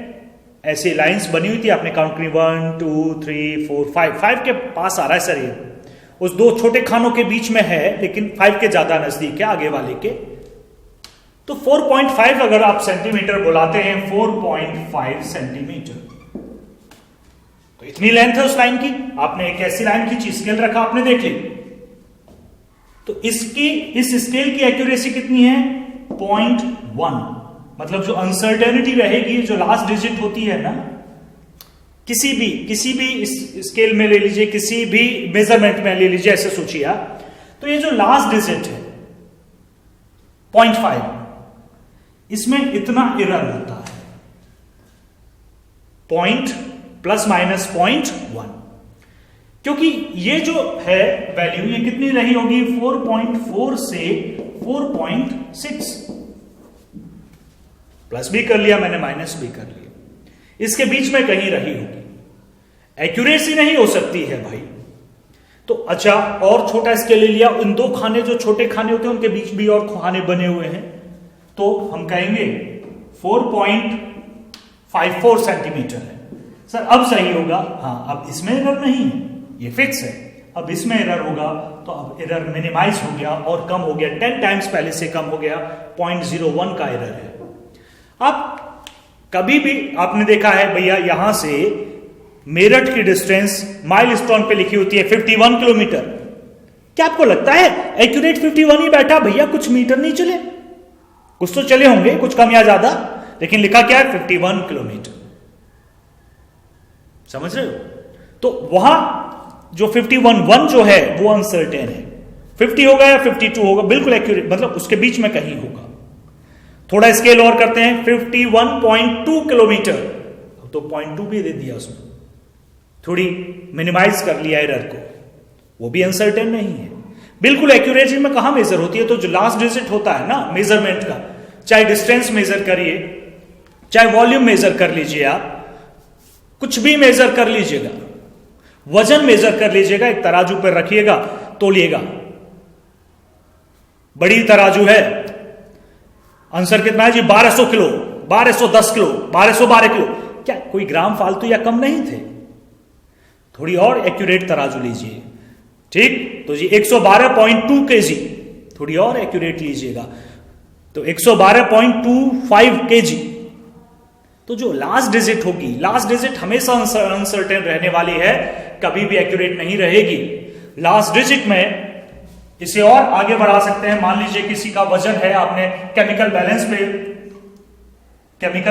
ऐसी लाइंस बनी हुई थी, आपने काउंट करी 1 2 3 4 5 के पास आ रहा है सर, ये उस दो छोटे खानों के बीच में है, लेकिन 5 के ज्यादा नजदीक है आगे वाले के, तो 4.5 अगर आप सेंटीमीटर बुलाते हैं, 4.5 सेंटीमीटर, तो इतनी लेंथ है उस लाइन की। आपने एक ऐसी लाइन खींची, स्केल रखा, आपने देख ली, तो इसकी इस स्केल की एक्यूरेसी कितनी है? 0.1। मतलब जो अनसर्टेनिटी रहेगी, जो लास्ट डिजिट होती है ना, किसी भी स्केल में ले लीजिए, किसी भी मेजरमेंट में ले लीजिए, ऐसे सोचिए आप, तो ये जो लास्ट डिजिट है 0.5, इसमें इतना एरर होता है, पॉइंट प्लस माइनस 0.1, क्योंकि ये जो है वैल्यू, ये कितनी रही होगी? 4.4 से 4.6। प्लस भी कर लिया मैंने, माइनस भी कर लिया, इसके बीच में कहीं रही होगी। एक्यूरेसी नहीं हो सकती है भाई। तो अच्छा, और छोटा स्केल ले लिया, इन दो खाने जो छोटे खाने होते हैं उनके बीच भी और खाने बने हुए हैं, तो हम कहेंगे 4.54 सेंटीमीटर है। सर अब सही होगा? हाँ, अब इसमें एरर नहीं है, ये फिक्स है। अब इसमें एरर होगा तो अब एरर मिनिमाइज हो गया और कम हो गया, 10 टाइम्स पहले से कम हो गया, 0.01 का एरर है। अब कभी भी आपने देखा है भैया, यहां से मेरठ की डिस्टेंस माइलस्टोन पे लिखी होती है 51 किलोमीटर। क्या आपको लगता है एक्यूरेट 51 ही बैठा भैया, कुछ मीटर नहीं चले? कुछ तो चले होंगे, कुछ कम या ज्यादा, लेकिन लिखा क्या है? 51 किलोमीटर। समझ रहे हो? तो वहां जो 51 जो है वो अनसर्टेन है। 50 होगा या 52 होगा, बिल्कुल एक्यूरेट, मतलब उसके बीच में कहीं होगा। थोड़ा स्केल और करते हैं, 51.2 किलोमीटर, अब तो 0.2 भी दे दिया उसमें, थोड़ी मिनिमाइज कर लिया एरर को, वो भी अनसर्टेन नहीं है। बिल्कुल एक्यूरेसी में कहां मेजर होती है? तो जो लास्ट डिजिट होता है ना मेजरमेंट का, चाहे डिस्टेंस मेजर करिए, चाहे वॉल्यूम मेजर कर लीजिए, आप कुछ भी मेजर कर लीजिएगा, वजन मेजर कर लीजिएगा, एक तराजू पर रखिएगा, तोलिएगा, बड़ी तराजू है, आंसर कितना है जी? 1200 किलो, 1210 किलो, 1212 किलो। क्या कोई ग्राम फालतू या कम नहीं थे? थोड़ी और एक्यूरेट तराजू लीजिए, ठीक? तो जी 112.2 केजी, थोड़ी और एक्यूरेट लीजिएगा तो 112.25 केजी। तो जो लास्ट डिजिट होगी, लास्ट डिजिट हमेशा अनसर्टेन रहने वाली है, कभी भी एक्यूरेट नहीं रहेगी। लास्ट डिजिट में इसे और आगे बढ़ा सकते हैं। मान लीजिए किसी का वजन है, आपने केमिकल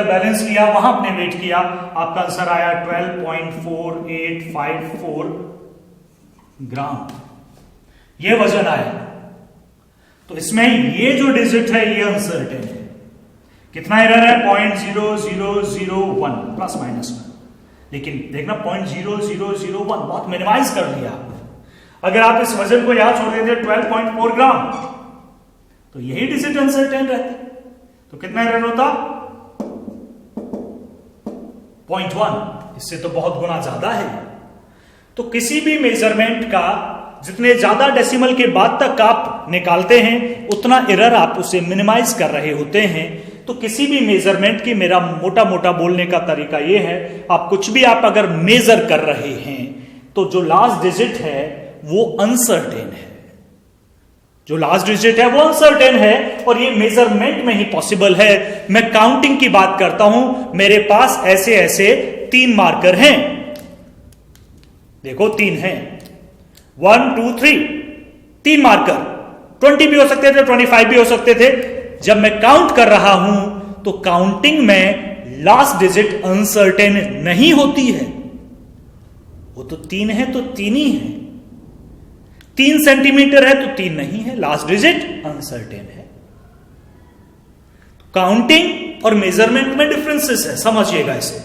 बैलेंस लिया, वहां आपने वेट किया, आपका आंसर आया 12.4854 ग्राम, ये वजन आया। तो इसमें ये जो डिजिट है ये अनसर्टेन है। कितना एरर है? 0.0001 प्लस माइनस में, लेकिन देखना 0.0001 बहुत मिनिमाइज कर लिया आपने। अगर आप इस वजन को यहां छोड़ देते 12.4 ग्राम, तो यही डिजिट अनसर्टेन रहते, तो कितना एरर होता? 0.1। इससे तो बहुत गुना ज्यादा है। तो किसी भी मेजरमेंट का जितने ज्यादा डेसिमल के बाद तक आप निकालते हैं, उतना एरर आप उसे मिनिमाइज कर रहे होते हैं। तो किसी भी मेजरमेंट की, मेरा मोटा मोटा बोलने का तरीका यह है, आप कुछ भी आप अगर मेजर कर रहे हैं, तो जो लास्ट डिजिट है वो अनसर्टेन है, जो लास्ट डिजिट है वो अनसर्टेन है, और ये मेजरमेंट में ही पॉसिबल है। मैं काउंटिंग की बात करता हूं, मेरे पास ऐसे ऐसे 3 मार्कर हैं, देखो 3 हैं, 1 2 3, 3 मार्कर, 20 भी हो सकते थे, 25 भी हो सकते थे। जब मैं काउंट कर रहा हूं तो काउंटिंग में लास्ट डिजिट अनसर्टेन नहीं होती है, वो तो 3 है तो 3 ही है, 3 सेंटीमीटर है तो 3 नहीं है, लास्ट डिजिट अनसर्टेन है। काउंटिंग और मेजरमेंट में डिफरेंसेस है, समझिएगा इसे।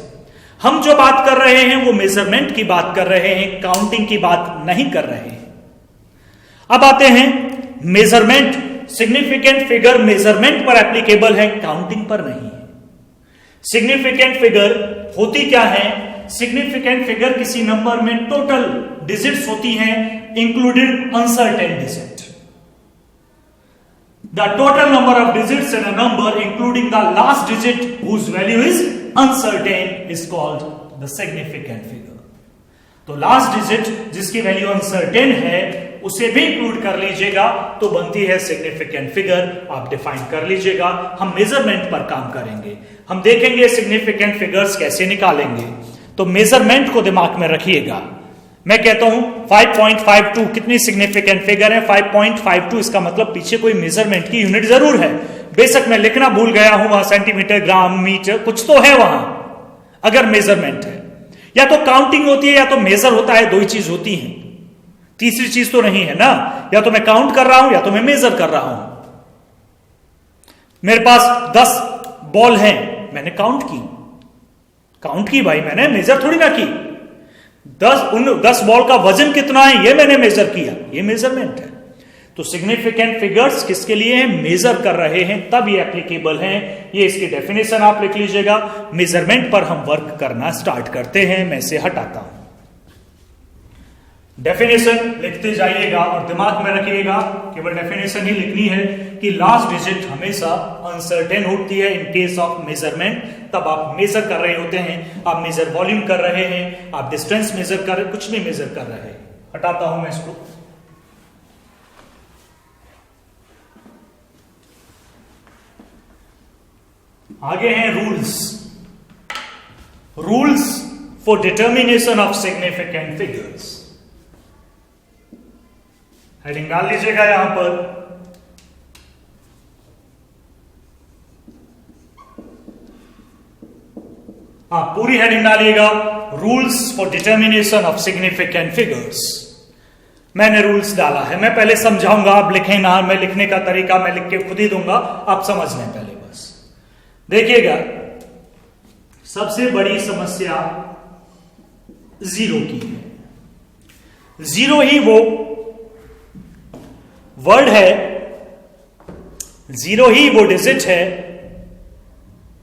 हम जो बात कर रहे हैं वो मेजरमेंट की बात कर रहे हैं, काउंटिंग की बात नहीं कर रहे हैं। अब आते हैं मेजरमेंट। सिग्निफिकेंट फिगर मेजरमेंट पर एप्लीकेबल है, काउंटिंग पर नहीं है। सिग्निफिकेंट फिगर होती क्या है? सिग्निफिकेंट फिगर किसी नंबर में टोटल डिजिट्स होती हैं, included uncertain digit. The total number of digits in a number including the last digit whose value is uncertain is called the significant figure. तो लास्ट डिजिट जिसकी वैल्यू अनसर्टेन है उसे भी इंक्लूड कर लीजिएगा तो बनती है सिग्निफिकेंट फिगर। आप डिफाइन कर लीजिएगा। हम मेजरमेंट पर काम करेंगे, हम देखेंगे सिग्निफिकेंट फिगर्स कैसे निकालेंगे। तो मेजरमेंट को दिमाग में रखिएगा। मैं कहता हूं 5.52 कितनी सिग्निफिकेंट फिगर है? 5.52 इसका मतलब पीछे कोई मेजरमेंट की यूनिट जरूर है। बेशक मैं लिखना भूल गया हूं, वहां सेंटीमीटर, ग्राम, मीटर कुछ तो है वहां। अगर मेजरमेंट है या तो काउंटिंग होती है या तो मेजर होता है, दो ही चीज होती है, तीसरी चीज तो नहीं है ना। या तो मैं काउंट कर रहा हूं या तो मैं मेजर कर रहा हूं। मेरे पास 10 बॉल हैं, मैंने काउंट की भाई, मैंने मेजर थोड़ी ना की। 10 बॉल का वजन कितना है ये मैंने मेजर किया, ये मेजरमेंट है। तो सिग्निफिकेंट फिगर्स किसके लिए हैं? मेजर कर रहे हैं, तब ये एप्लीकेबल हैं। ये इसकी डेफिनेशन आप लिख लीजिएगा। मेजरमेंट पर हम वर्क करना स्टार्ट करते हैं। मैं इसे हटाता हूं। डेफिनेशन लिखते जाइएगा और दिमाग में रखिएगा, केवल डेफिनेशन ही लिखनी है कि लास्ट डिजिट हमेशा अनसर्टेन होती है इन केस ऑफ मेजरमेंट। तब आप मेजर कर रहे होते हैं, आप मेजर वॉल्यूम कर रहे हैं, आप डिस्टेंस मेजर कर रहे, कुछ भी मेजर कर रहे हैं। हटाता हूं मैं इसको। आगे हैं rules for determination of significant figures. Heading डाल लीजिएगा यहां पर। पूरी हेडिंग डालिएगा, rules for determination of significant figures. मैंने रूल्स डाला है, मैं पहले समझाऊंगा, आप लिखें ना। मैं लिखने का तरीका मैं लिख के खुद ही दूंगा, आप समझ लें पहले बस। देखिएगा, सबसे बड़ी समस्या जीरो की है। जीरो ही वो वर्ड है, जीरो ही वो डिजिट है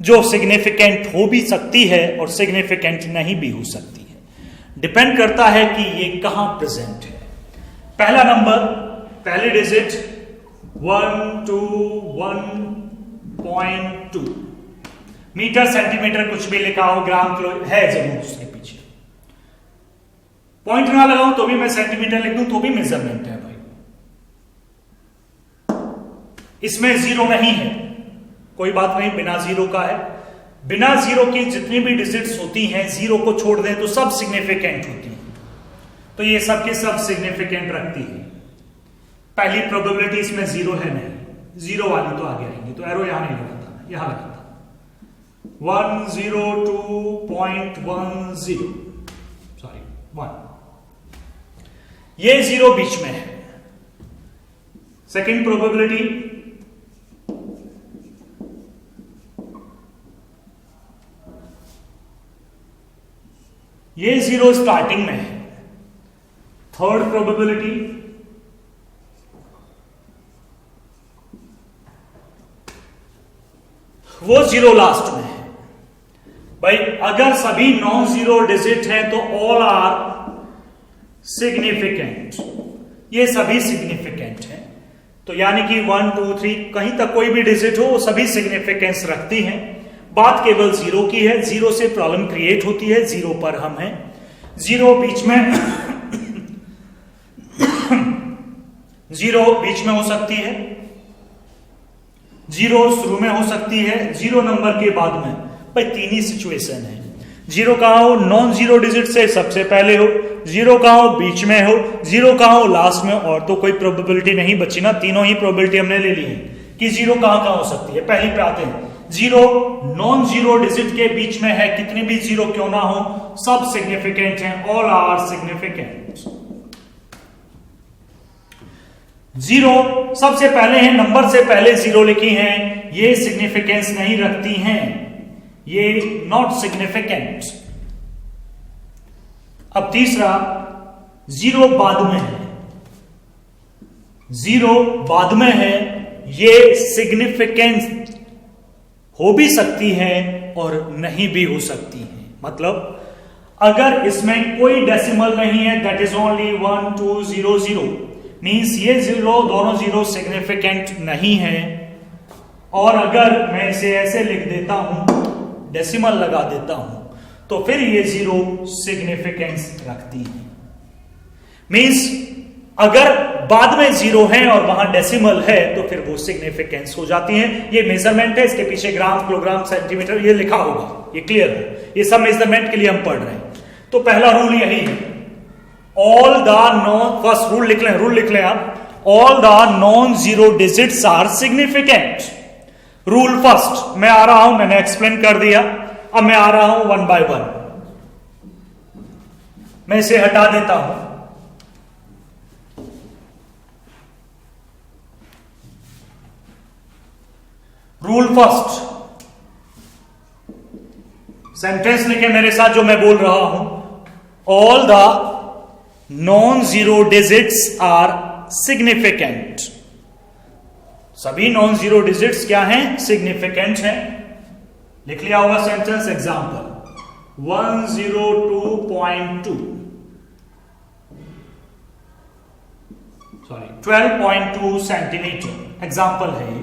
जो सिग्निफिकेंट हो भी सकती है और सिग्निफिकेंट नहीं भी हो सकती है। डिपेंड करता है कि ये कहां प्रेजेंट है। पहला नंबर, पहली डिजिट 1 2 1.2 मीटर, सेंटीमीटर कुछ भी लिखा हो, ग्राम, किलो है जरूर उसके पीछे। पॉइंट ना लगाऊं तो भी मैं सेंटीमीटर लिख दूं तो भी मेजरमेंट है भाई। इसमें जीरो नहीं है, कोई बात नहीं, बिना जीरो का है। बिना जीरो की जितनी भी डिजिट्स होती हैं, जीरो को छोड़ दें तो सब सिग्निफिकेंट होती हैं। तो ये सब के सब सिग्निफिकेंट रखती है। पहली प्रोबेबिलिटी इसमें जीरो है नहीं, जीरो वाली तो आगे आएंगी, तो एरो यहां नहीं लगाता, यहां लगाता 102.10 सॉरी 1, ये जीरो बीच में है। सेकेंड प्रोबेबिलिटी ये जीरो स्टार्टिंग में है। थर्ड प्रोबेबिलिटी वो जीरो लास्ट में है। भाई अगर सभी नॉन जीरो डिजिट है तो ऑल आर सिग्निफिकेंट, ये सभी सिग्निफिकेंट है। तो यानी कि 1 2 3 कहीं तक कोई भी डिजिट हो वो सभी सिग्निफिकेंस रखती हैं। बात केवल जीरो की है, जीरो से प्रॉब्लम क्रिएट होती है। जीरो पर हम हैं, जीरो बीच में जीरो बीच में हो सकती है, जीरो शुरू में हो सकती है, जीरो नंबर के बाद में। भाई तीन ही सिचुएशन है। जीरो कहां हो? नॉन जीरो डिजिट से सबसे पहले हो, जीरो कहां हो? बीच में हो, जीरो कहां हो? लास्ट में। और तो कोई प्रोबेबिलिटी नहीं बची ना, तीनों ही प्रोबेबिलिटी हमने ले ली है कि जीरो कहां कहां हो सकती है। पहली पे आते हैं, जीरो नॉन जीरो डिजिट के बीच में है, कितने भी जीरो क्यों ना हो सब सिग्निफिकेंट हैं, ऑल आर सिग्निफिकेंट। जीरो सबसे पहले है, नंबर से पहले जीरो लिखी हैं, ये सिग्निफिकेंस नहीं रखती हैं, ये नॉट सिग्निफिकेंट। अब तीसरा, जीरो बाद में है, जीरो बाद में है, ये सिग्निफिकेंस हो भी सकती है और नहीं भी हो सकती है। मतलब अगर इसमें कोई डेसिमल नहीं है, दैट इज ओनली 1 2 0 0 मीन्स ये जीरो, दोनों जीरो सिग्निफिकेंट नहीं है। और अगर मैं इसे ऐसे लिख देता हूं, डेसिमल लगा देता हूं, तो फिर ये जीरो सिग्निफिकेंस रखती है। मीन्स अगर बाद में जीरो है और वहां डेसिमल है तो फिर वो सिग्निफिकेंस हो जाती है। ये मेजरमेंट है, इसके पीछे ग्राम, किलोग्राम, सेंटीमीटर ये लिखा होगा, ये क्लियर है। ये सब मेजरमेंट के लिए हम पढ़ रहे हैं। तो पहला रूल यही है, all the non, first rule लिख लें आप, all the non zero digits are significant. Rule first, मैं आ रहा हूं, मैंने एक्सप्लेन कर दिया, अब मैं आ रहा हूं वन बाय वन। मैं इसे हटा देता हूं। रूल फर्स्ट, सेंटेंस लिखे मेरे साथ जो मैं बोल रहा हूं, all the non zero digits are significant. सभी नॉन जीरो डिजिट्स क्या हैं? सिग्निफिकेंट हैं। लिख लिया होगा sentence. Example 102.2 sorry 12.2 centimetre example है ये।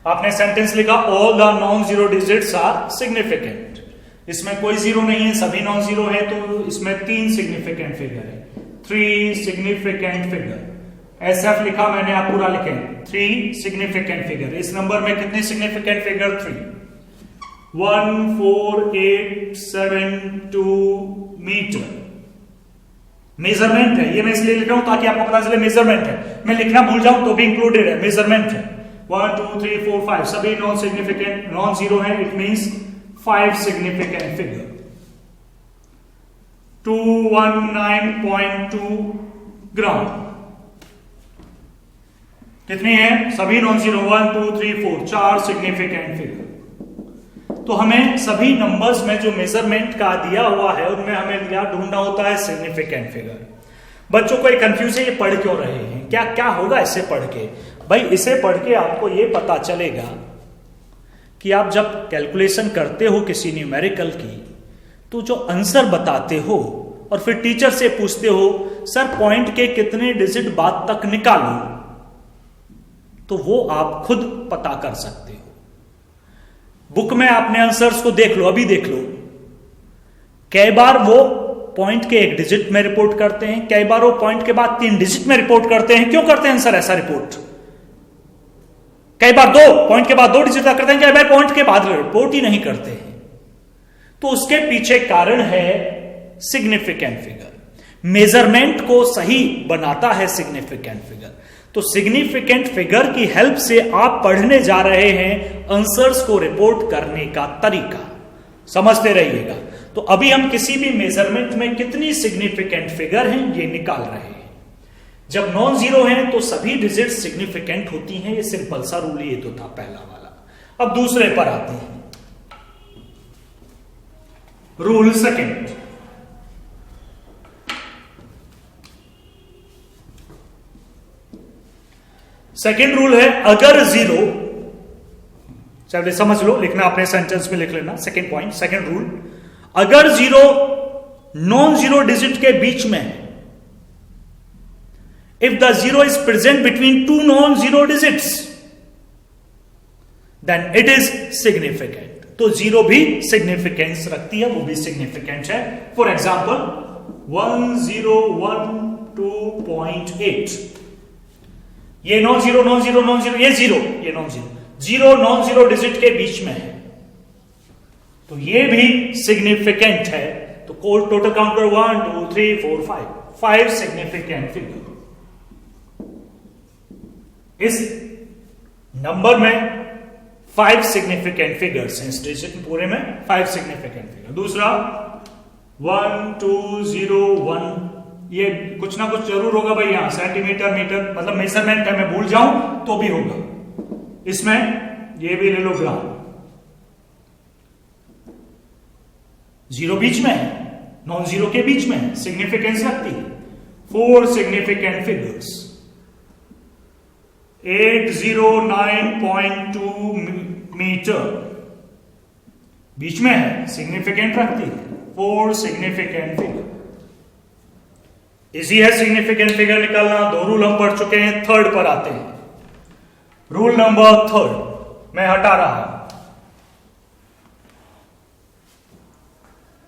आपने सेंटेंस लिखा all the non zero digits are significant. इसमें कोई जीरो नहीं है, सभी नॉन जीरो है, तो इसमें 3 सिग्निफिकेंट फिगर है, 3 सिग्निफिकेंट फिगर। एसएफ लिखा मैंने, आप पूरा लिखे 3 सिग्निफिकेंट फिगर। इस नंबर में कितने सिग्निफिकेंट फिगर? 3, 14872 मीटर। मेजरमेंट है ये, मैं इसलिए लिख रहा हूं ताकि आपको पता चले मेजरमेंट है। मैं लिखना भूल जाऊं तो भी इंक्लूडेड है, मेजरमेंट है। 1 2 3 4 5 सभी नॉन सिग्निफिकेंट, नॉन जीरो है, इट मींस 5 सिग्निफिकेंट फिगर। 219.2 ग्राम कितनी है? सभी नॉन जीरो, 1 2 3 4 4 सिग्निफिकेंट फिगर। तो हमें सभी नंबर्स में जो मेजरमेंट का दिया हुआ है उनमें हमें क्या ढूंढना होता है? Significant figure. बच्चों को एक कंफ्यूज है, ये पढ़ क्यों रहे हैं, क्या क्या होगा इससे पढ़ के? भाई इसे पढ़ के आपको ये पता चलेगा कि आप जब कैलकुलेशन करते हो किसी न्यूमेरिकल की, तो जो आंसर बताते हो और फिर टीचर से पूछते हो सर पॉइंट के कितने डिजिट बाद तक निकालो, तो वो आप खुद पता कर सकते हो। बुक में आपने आंसर्स को देख लो, अभी देख लो। कई बार वो पॉइंट के 1 डिजिट में रिपोर्ट करते हैं, कई बार वो पॉइंट के बाद 3 डिजिट में रिपोर्ट करते हैं। क्यों करते हैं सर ऐसा रिपोर्ट? कई बार 2 पॉइंट के बाद 2 डिजिट तक करते हैं, कई बार पॉइंट के बाद रिपोर्ट ही नहीं करते हैं। तो उसके पीछे कारण है सिग्निफिकेंट फिगर। मेजरमेंट को सही बनाता है सिग्निफिकेंट फिगर। तो सिग्निफिकेंट फिगर की हेल्प से आप पढ़ने जा रहे हैं आंसर्स को रिपोर्ट करने का तरीका। समझते रहिएगा। तो अभी हम किसी भी मेजरमेंट में कितनी सिग्निफिकेंट फिगर हैं ये निकाल रहे हैं। जब नॉन जीरो हैं तो सभी डिजिट सिग्निफिकेंट होती हैं। ये सिंपल सा रूल ये तो था पहला वाला। अब दूसरे पर आते हैं। रूल सेकंड, सेकंड रूल है अगर जीरो, चलिए समझ लो, लिखना अपने सेंटेंस में लिख लेना। सेकंड पॉइंट, सेकंड रूल, अगर जीरो नॉन जीरो डिजिट के बीच में है, if the zero is present between 2 non-zero digits, then it is significant. तो जीरो भी सिग्निफिकेंस रखती है, वो भी सिग्निफिकेंट है। फॉर एग्जाम्पल 1012.8, ये non zero, non zero, non zero, ये जीरो, ये non zero, zero non zero digit के बीच में है, तो ये भी सिग्निफिकेंट है। तो टोटल काउंट करो 1 2 3 4 5 सिग्निफिकेंट फिगर। इस नंबर में 5 सिग्निफिकेंट फिगर्स हैं, इस डिजिट पूरे में 5 सिग्निफिकेंट फिगर। दूसरा 1201, ये कुछ ना कुछ जरूर होगा भाई, यहां सेंटीमीटर मीटर मतलब मेजरमेंट है, मैं भूल जाऊं तो भी होगा। इसमें ये भी ले लो ग्राम, जीरो बीच में है, नॉन जीरो के बीच में है, सिग्निफिकेंस रखती है। 4 सिग्निफिकेंट फिगर्स, 809.2 मीटर बीच में है, सिग्निफिकेंट रखती है। 4 सिग्निफिकेंट फिगर। इजी है सिग्निफिकेंट फिगर निकालना। 2 रूल हम पढ़ चुके हैं। थर्ड पर आते हैं। रूल नंबर 3 मैं हटा रहा हूं।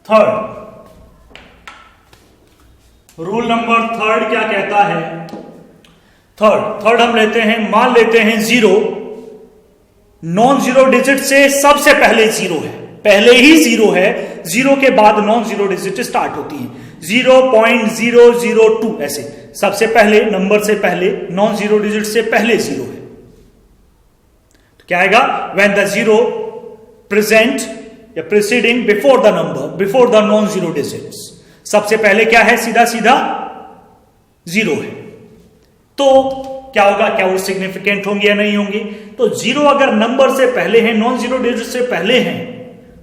थर्ड रूल नंबर 3 क्या कहता है? थर्ड हम लेते हैं, मान लेते हैं 0, नॉन जीरो डिजिट से सबसे पहले 0 है, पहले ही 0 है, 0 के बाद नॉन जीरो डिजिट स्टार्ट होती है, 0.002 ऐसे सबसे पहले नंबर से पहले नॉन जीरो डिजिट से पहले 0 है। तो क्या आएगा? व्हेन द 0 प्रेजेंट या preceding before the number, before the non zero digits, सबसे पहले क्या है? सीधा 0 है। तो क्या होगा? क्या वो सिग्निफिकेंट होंगे या नहीं होंगे? तो 0 अगर नंबर से पहले है, नॉन जीरो डिजिट से पहले हैं,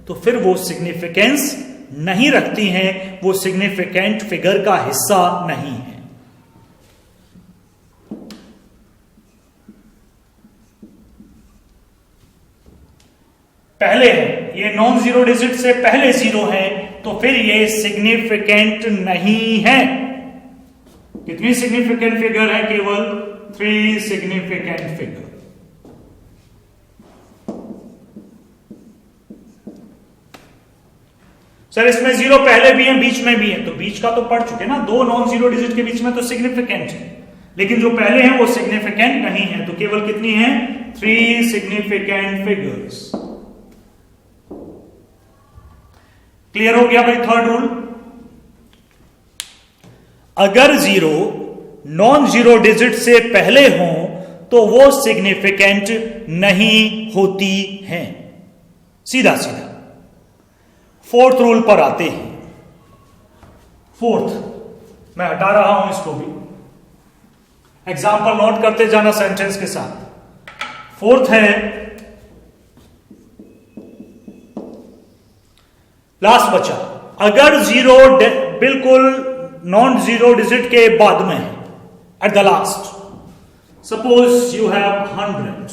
तो फिर वो सिग्निफिकेंस नहीं रखती हैं, वो सिग्निफिकेंट फिगर का हिस्सा नहीं है। पहले है, ये नॉन जीरो डिजिट से पहले 0 है, तो फिर ये सिग्निफिकेंट नहीं है। कितनी सिग्निफिकेंट फिगर है? केवल 3 सिग्निफिकेंट फिगर। सर इसमें 0 पहले भी है, बीच में भी है, तो बीच का तो पढ़ चुके ना, 2 नॉन जीरो डिजिट के बीच में तो सिग्निफिकेंट है, लेकिन जो पहले हैं वो सिग्निफिकेंट नहीं है। तो केवल कितनी है? 3 सिग्निफिकेंट फिगर्स। क्लियर हो गया भाई थर्ड रूल? अगर 0 नॉन जीरो डिजिट से पहले हो तो वो सिग्निफिकेंट नहीं होती हैं। सीधा सीधा फोर्थ रूल पर आते हैं। फोर्थ, मैं हटा रहा हूं इसको भी, एग्जाम्पल नोट करते जाना सेंटेंस के साथ। फोर्थ है, लास्ट बचा, अगर 0 बिल्कुल नॉन जीरो डिजिट के बाद में है, at the last, suppose you have 100,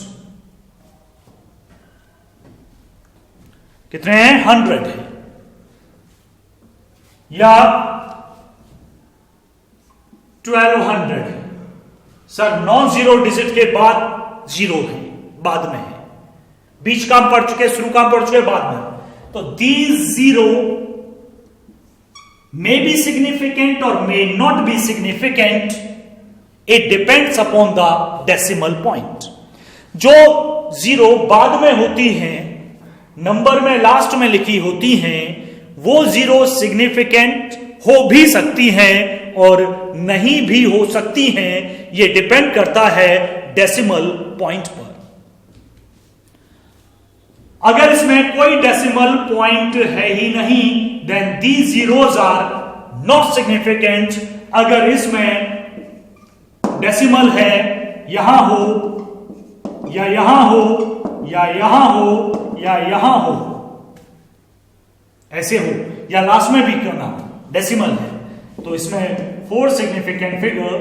कितने हैं? 100 है, या 1200 है। सर नॉन जीरो डिजिट के बाद 0 है, बाद में है, बीच काम पड़ चुके, शुरू काम पड़ चुके, बाद में। तो these 0 may be significant or may not be significant, it depends upon the decimal point। जो 0 बाद में होती हैं, नंबर में लास्ट में लिखी होती हैं, वो 0 सिग्निफिकेंट हो भी सकती हैं और नहीं भी हो सकती हैं, ये डिपेंड करता है डेसिमल पॉइंट पर। अगर इसमें कोई डेसिमल पॉइंट है ही नहीं, then these zeros are not significant. अगर इसमें डेसिमल है, यहां हो या यहां हो या यहां हो या यहां हो, ऐसे हो या लास्ट में भी क्यों ना हो, डेसिमल है, तो इसमें 4 significant figure,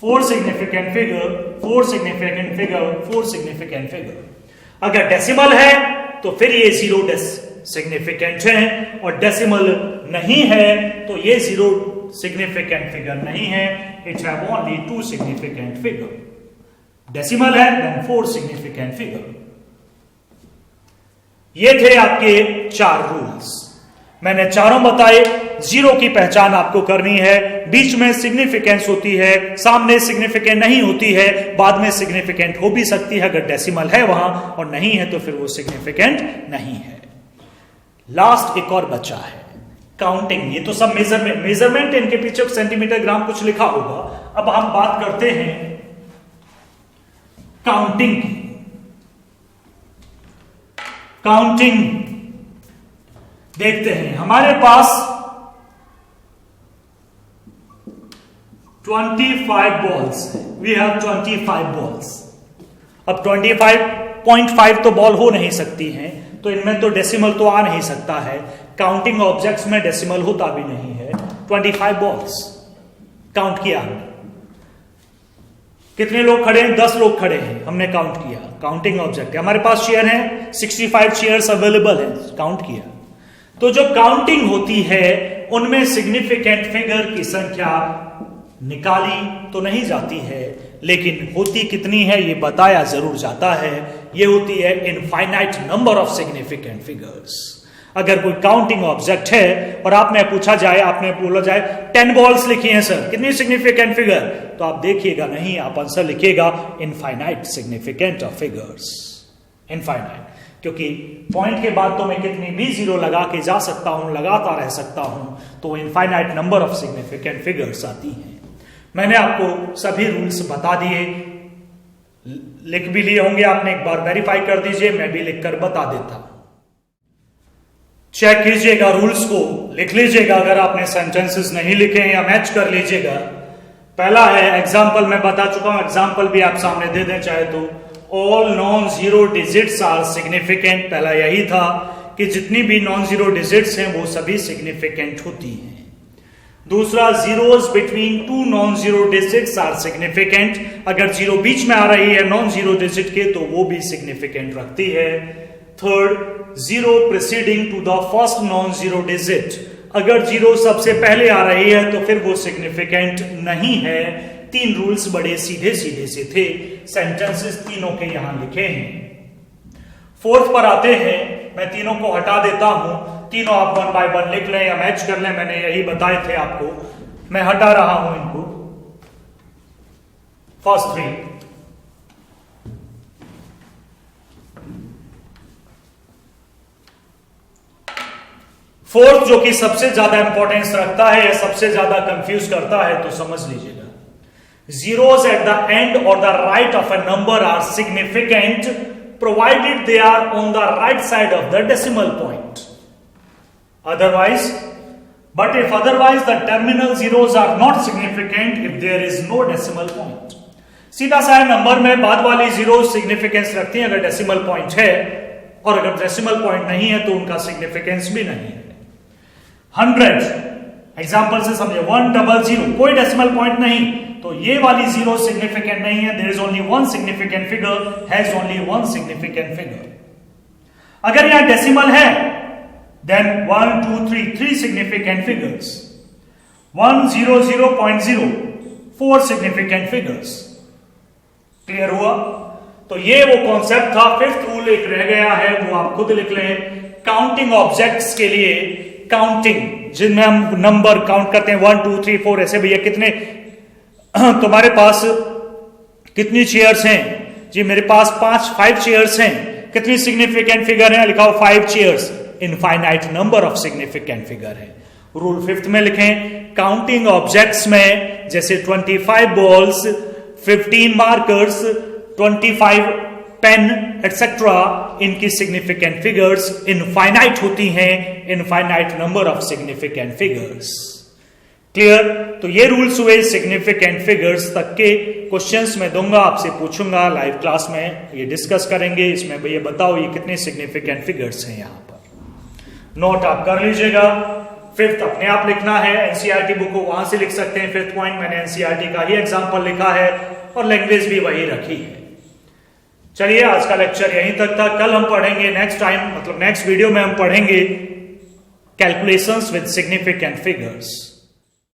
4 significant figure, 4 significant figure, 4 significant figure. अगर डेसिमल है तो फिर ये 0 सिग्निफिकेंट है, और डेसिमल नहीं है तो ये 0 सिग्निफिकेंट फिगर नहीं है। It have only 2 significant figure. Decimal है देन 4 सिग्निफिकेंट फिगर। ये थे आपके 4 रूल्स, मैंने चारों बताए। 0 की पहचान आपको करनी है, बीच में सिग्निफिकेंस होती है, सामने सिग्निफिकेंट नहीं होती है, बाद में सिग्निफिकेंट हो भी सकती है अगर डेसिमल है वहां, और नहीं है तो फिर वो सिग्निफिकेंट नहीं है। लास्ट एक और बचा है, काउंटिंग। ये to सब मेजरमेंट इनके पीछे सेंटीमीटर ग्राम कुछ लिखा होगा। अब हम बात करते हैं काउंटिंग की। काउंटिंग देखते हैं, हमारे पास 25 बॉल्स है। We have 25 balls. अब 25.5 तो बॉल हो नहीं सकती हैं, तो इनमें तो डेसिमल तो आ नहीं सकता है। काउंटिंग ऑब्जेक्ट्स में डेसिमल होता भी नहीं है। 25 बॉल्स काउंट किया हमने। कितने लोग खड़े हैं? 10 लोग खड़े हैं, हमने काउंट किया। काउंटिंग ऑब्जेक्ट है। हमारे पास चेयर है, 65 चेयर्स अवेलेबल है, काउंट किया। तो जो काउंटिंग होती है उनमें सिग्निफिकेंट फिगर की संख्या निकाली तो नहीं जाती है, लेकिन होती कितनी है ये बताया जरूर जाता है। ये होती है infinite number of significant figures. अगर कोई काउंटिंग ऑब्जेक्ट है और आपने पूछा जाए, आपने बोला जाए 10 बॉल्स लिखी हैं सर, कितनी सिग्निफिकेंट फिगर, तो आप देखिएगा नहीं, आप आंसर लिखिएगा infinite significant of figures, infinite, क्योंकि पॉइंट के बाद तो मैं कितनी भी जीरो लगा के जा सकता हूं, लगाता रह सकता हूं, तो infinite number of significant figures आती हैं। मैंने आपको सभी रूल्स बता दिए, लिख भी लिए होंगे आपने, एक बार वेरीफाई कर दीजिए, मैं भी लिखकर बता देता हूं। चेक कीजिएगा रूल्स को, लिख लीजिएगा अगर आपने सेंटेंसेस नहीं लिखे हैं, या मैच कर लीजिएगा। पहला है एग्जाम्पल, मैं बता चुका हूं, एग्जाम्पल भी आप सामने दे दें चाहे तो। All non zero digits are significant, पहला यही था कि जितनी भी नॉन जीरो डिजिट्स हैं वो सभी सिग्निफिकेंट होती हैं। दूसरा, zeros between two non zero digits are significant, अगर जीरो बीच में आ रही है नॉन जीरो डिजिट के तो वो भी सिग्निफिकेंट रखती है। Third, zero preceding to the first non zero digit, अगर जीरो सबसे पहले आ रही है तो फिर वो सिग्निफिकेंट नहीं है। 3 रूल्स बड़े सीधे सीधे से थे, सेंटेंसेस तीनों के यहां लिखे हैं। फोर्थ पर आते हैं, मैं तीनों को हटा देता हूं, तीनों आप 1 बाय 1 लिख लें या मैच कर लें, मैंने यही बताए थे आपको, मैं हटा रहा हूं इनको। फर्स्ट 3, फोर्थ जो कि सबसे ज्यादा इंपॉर्टेंस रखता है या सबसे ज्यादा कंफ्यूज करता है, तो समझ लीजिएगा। Zeros at the end or the right of a number are significant provided they are on the right side of the decimal point. Otherwise, but if otherwise the terminal zeros are not significant if there is no decimal point. सीधा सा नंबर में बाद वाली जीरो सिग्निफिकेंस रखती है अगर डेसिमल पॉइंट है, और अगर डेसिमल पॉइंट नहीं है तो उनका सिग्निफिकेंस भी नहीं है। 100 एग्जांपल से समझे, 100, कोई डेसिमल पॉइंट नहीं, तो ये वाली जीरो सिग्निफिकेंट नहीं है। There is only one significant figure, has only one significant figure. अगर यहां डेसिमल है then 1 2 3 3 significant figures, 100.0 4 significant figures. Clear हुआ? तो ये वो कॉन्सेप्ट था। 5th रूल एक रह गया है, वो आप खुद लिख लें। काउंटिंग ऑब्जेक्ट्स के लिए, काउंटिंग जिनमें हम नंबर काउंट करते हैं 1 2 3 4, ऐसे भैया कितने तुम्हारे पास कितनी चेयर्स हैं जी? मेरे पास 5 चेयर्स हैं। कितनी सिग्निफिकेंट फिगर है? लिखा हो 5 chairs. Infinite number of significant figure है। रूल 5th में लिखें, काउंटिंग ऑब्जेक्ट्स में जैसे 25 बॉल्स, 15 मार्कर्स, 25 पेन एटसेट्रा, इनकी सिग्निफिकेंट फिगर्स इनफाइनाइट होती हैं, infinite number of significant figures. Clear? तो ये रूल्स हुए सिग्निफिकेंट फिगर्स तक के। क्वेश्चंस मैं दूंगा, आपसे पूछूंगा लाइव क्लास में, ये डिस्कस करेंगे। इसमें भैया बताओ ये कितने सिग्निफिकेंट फिगर्स हैं यहां पर। नोट आप कर लीजिएगा। 5th अपने आप लिखना है, एनसीईआरटी बुक को वहां से लिख सकते हैं। 5th पॉइंट मैंने एनसीईआरटी का ही एग्जाम्पल लिखा है और लैंग्वेज भी वही रखी है। चलिए, आज का लेक्चर यहीं तक था। कल हम पढ़ेंगे नेक्स्ट टाइम, मतलब नेक्स्ट वीडियो में हम पढ़ेंगे कैलकुलेशंस विद सिग्निफिकेंट फिगर्स।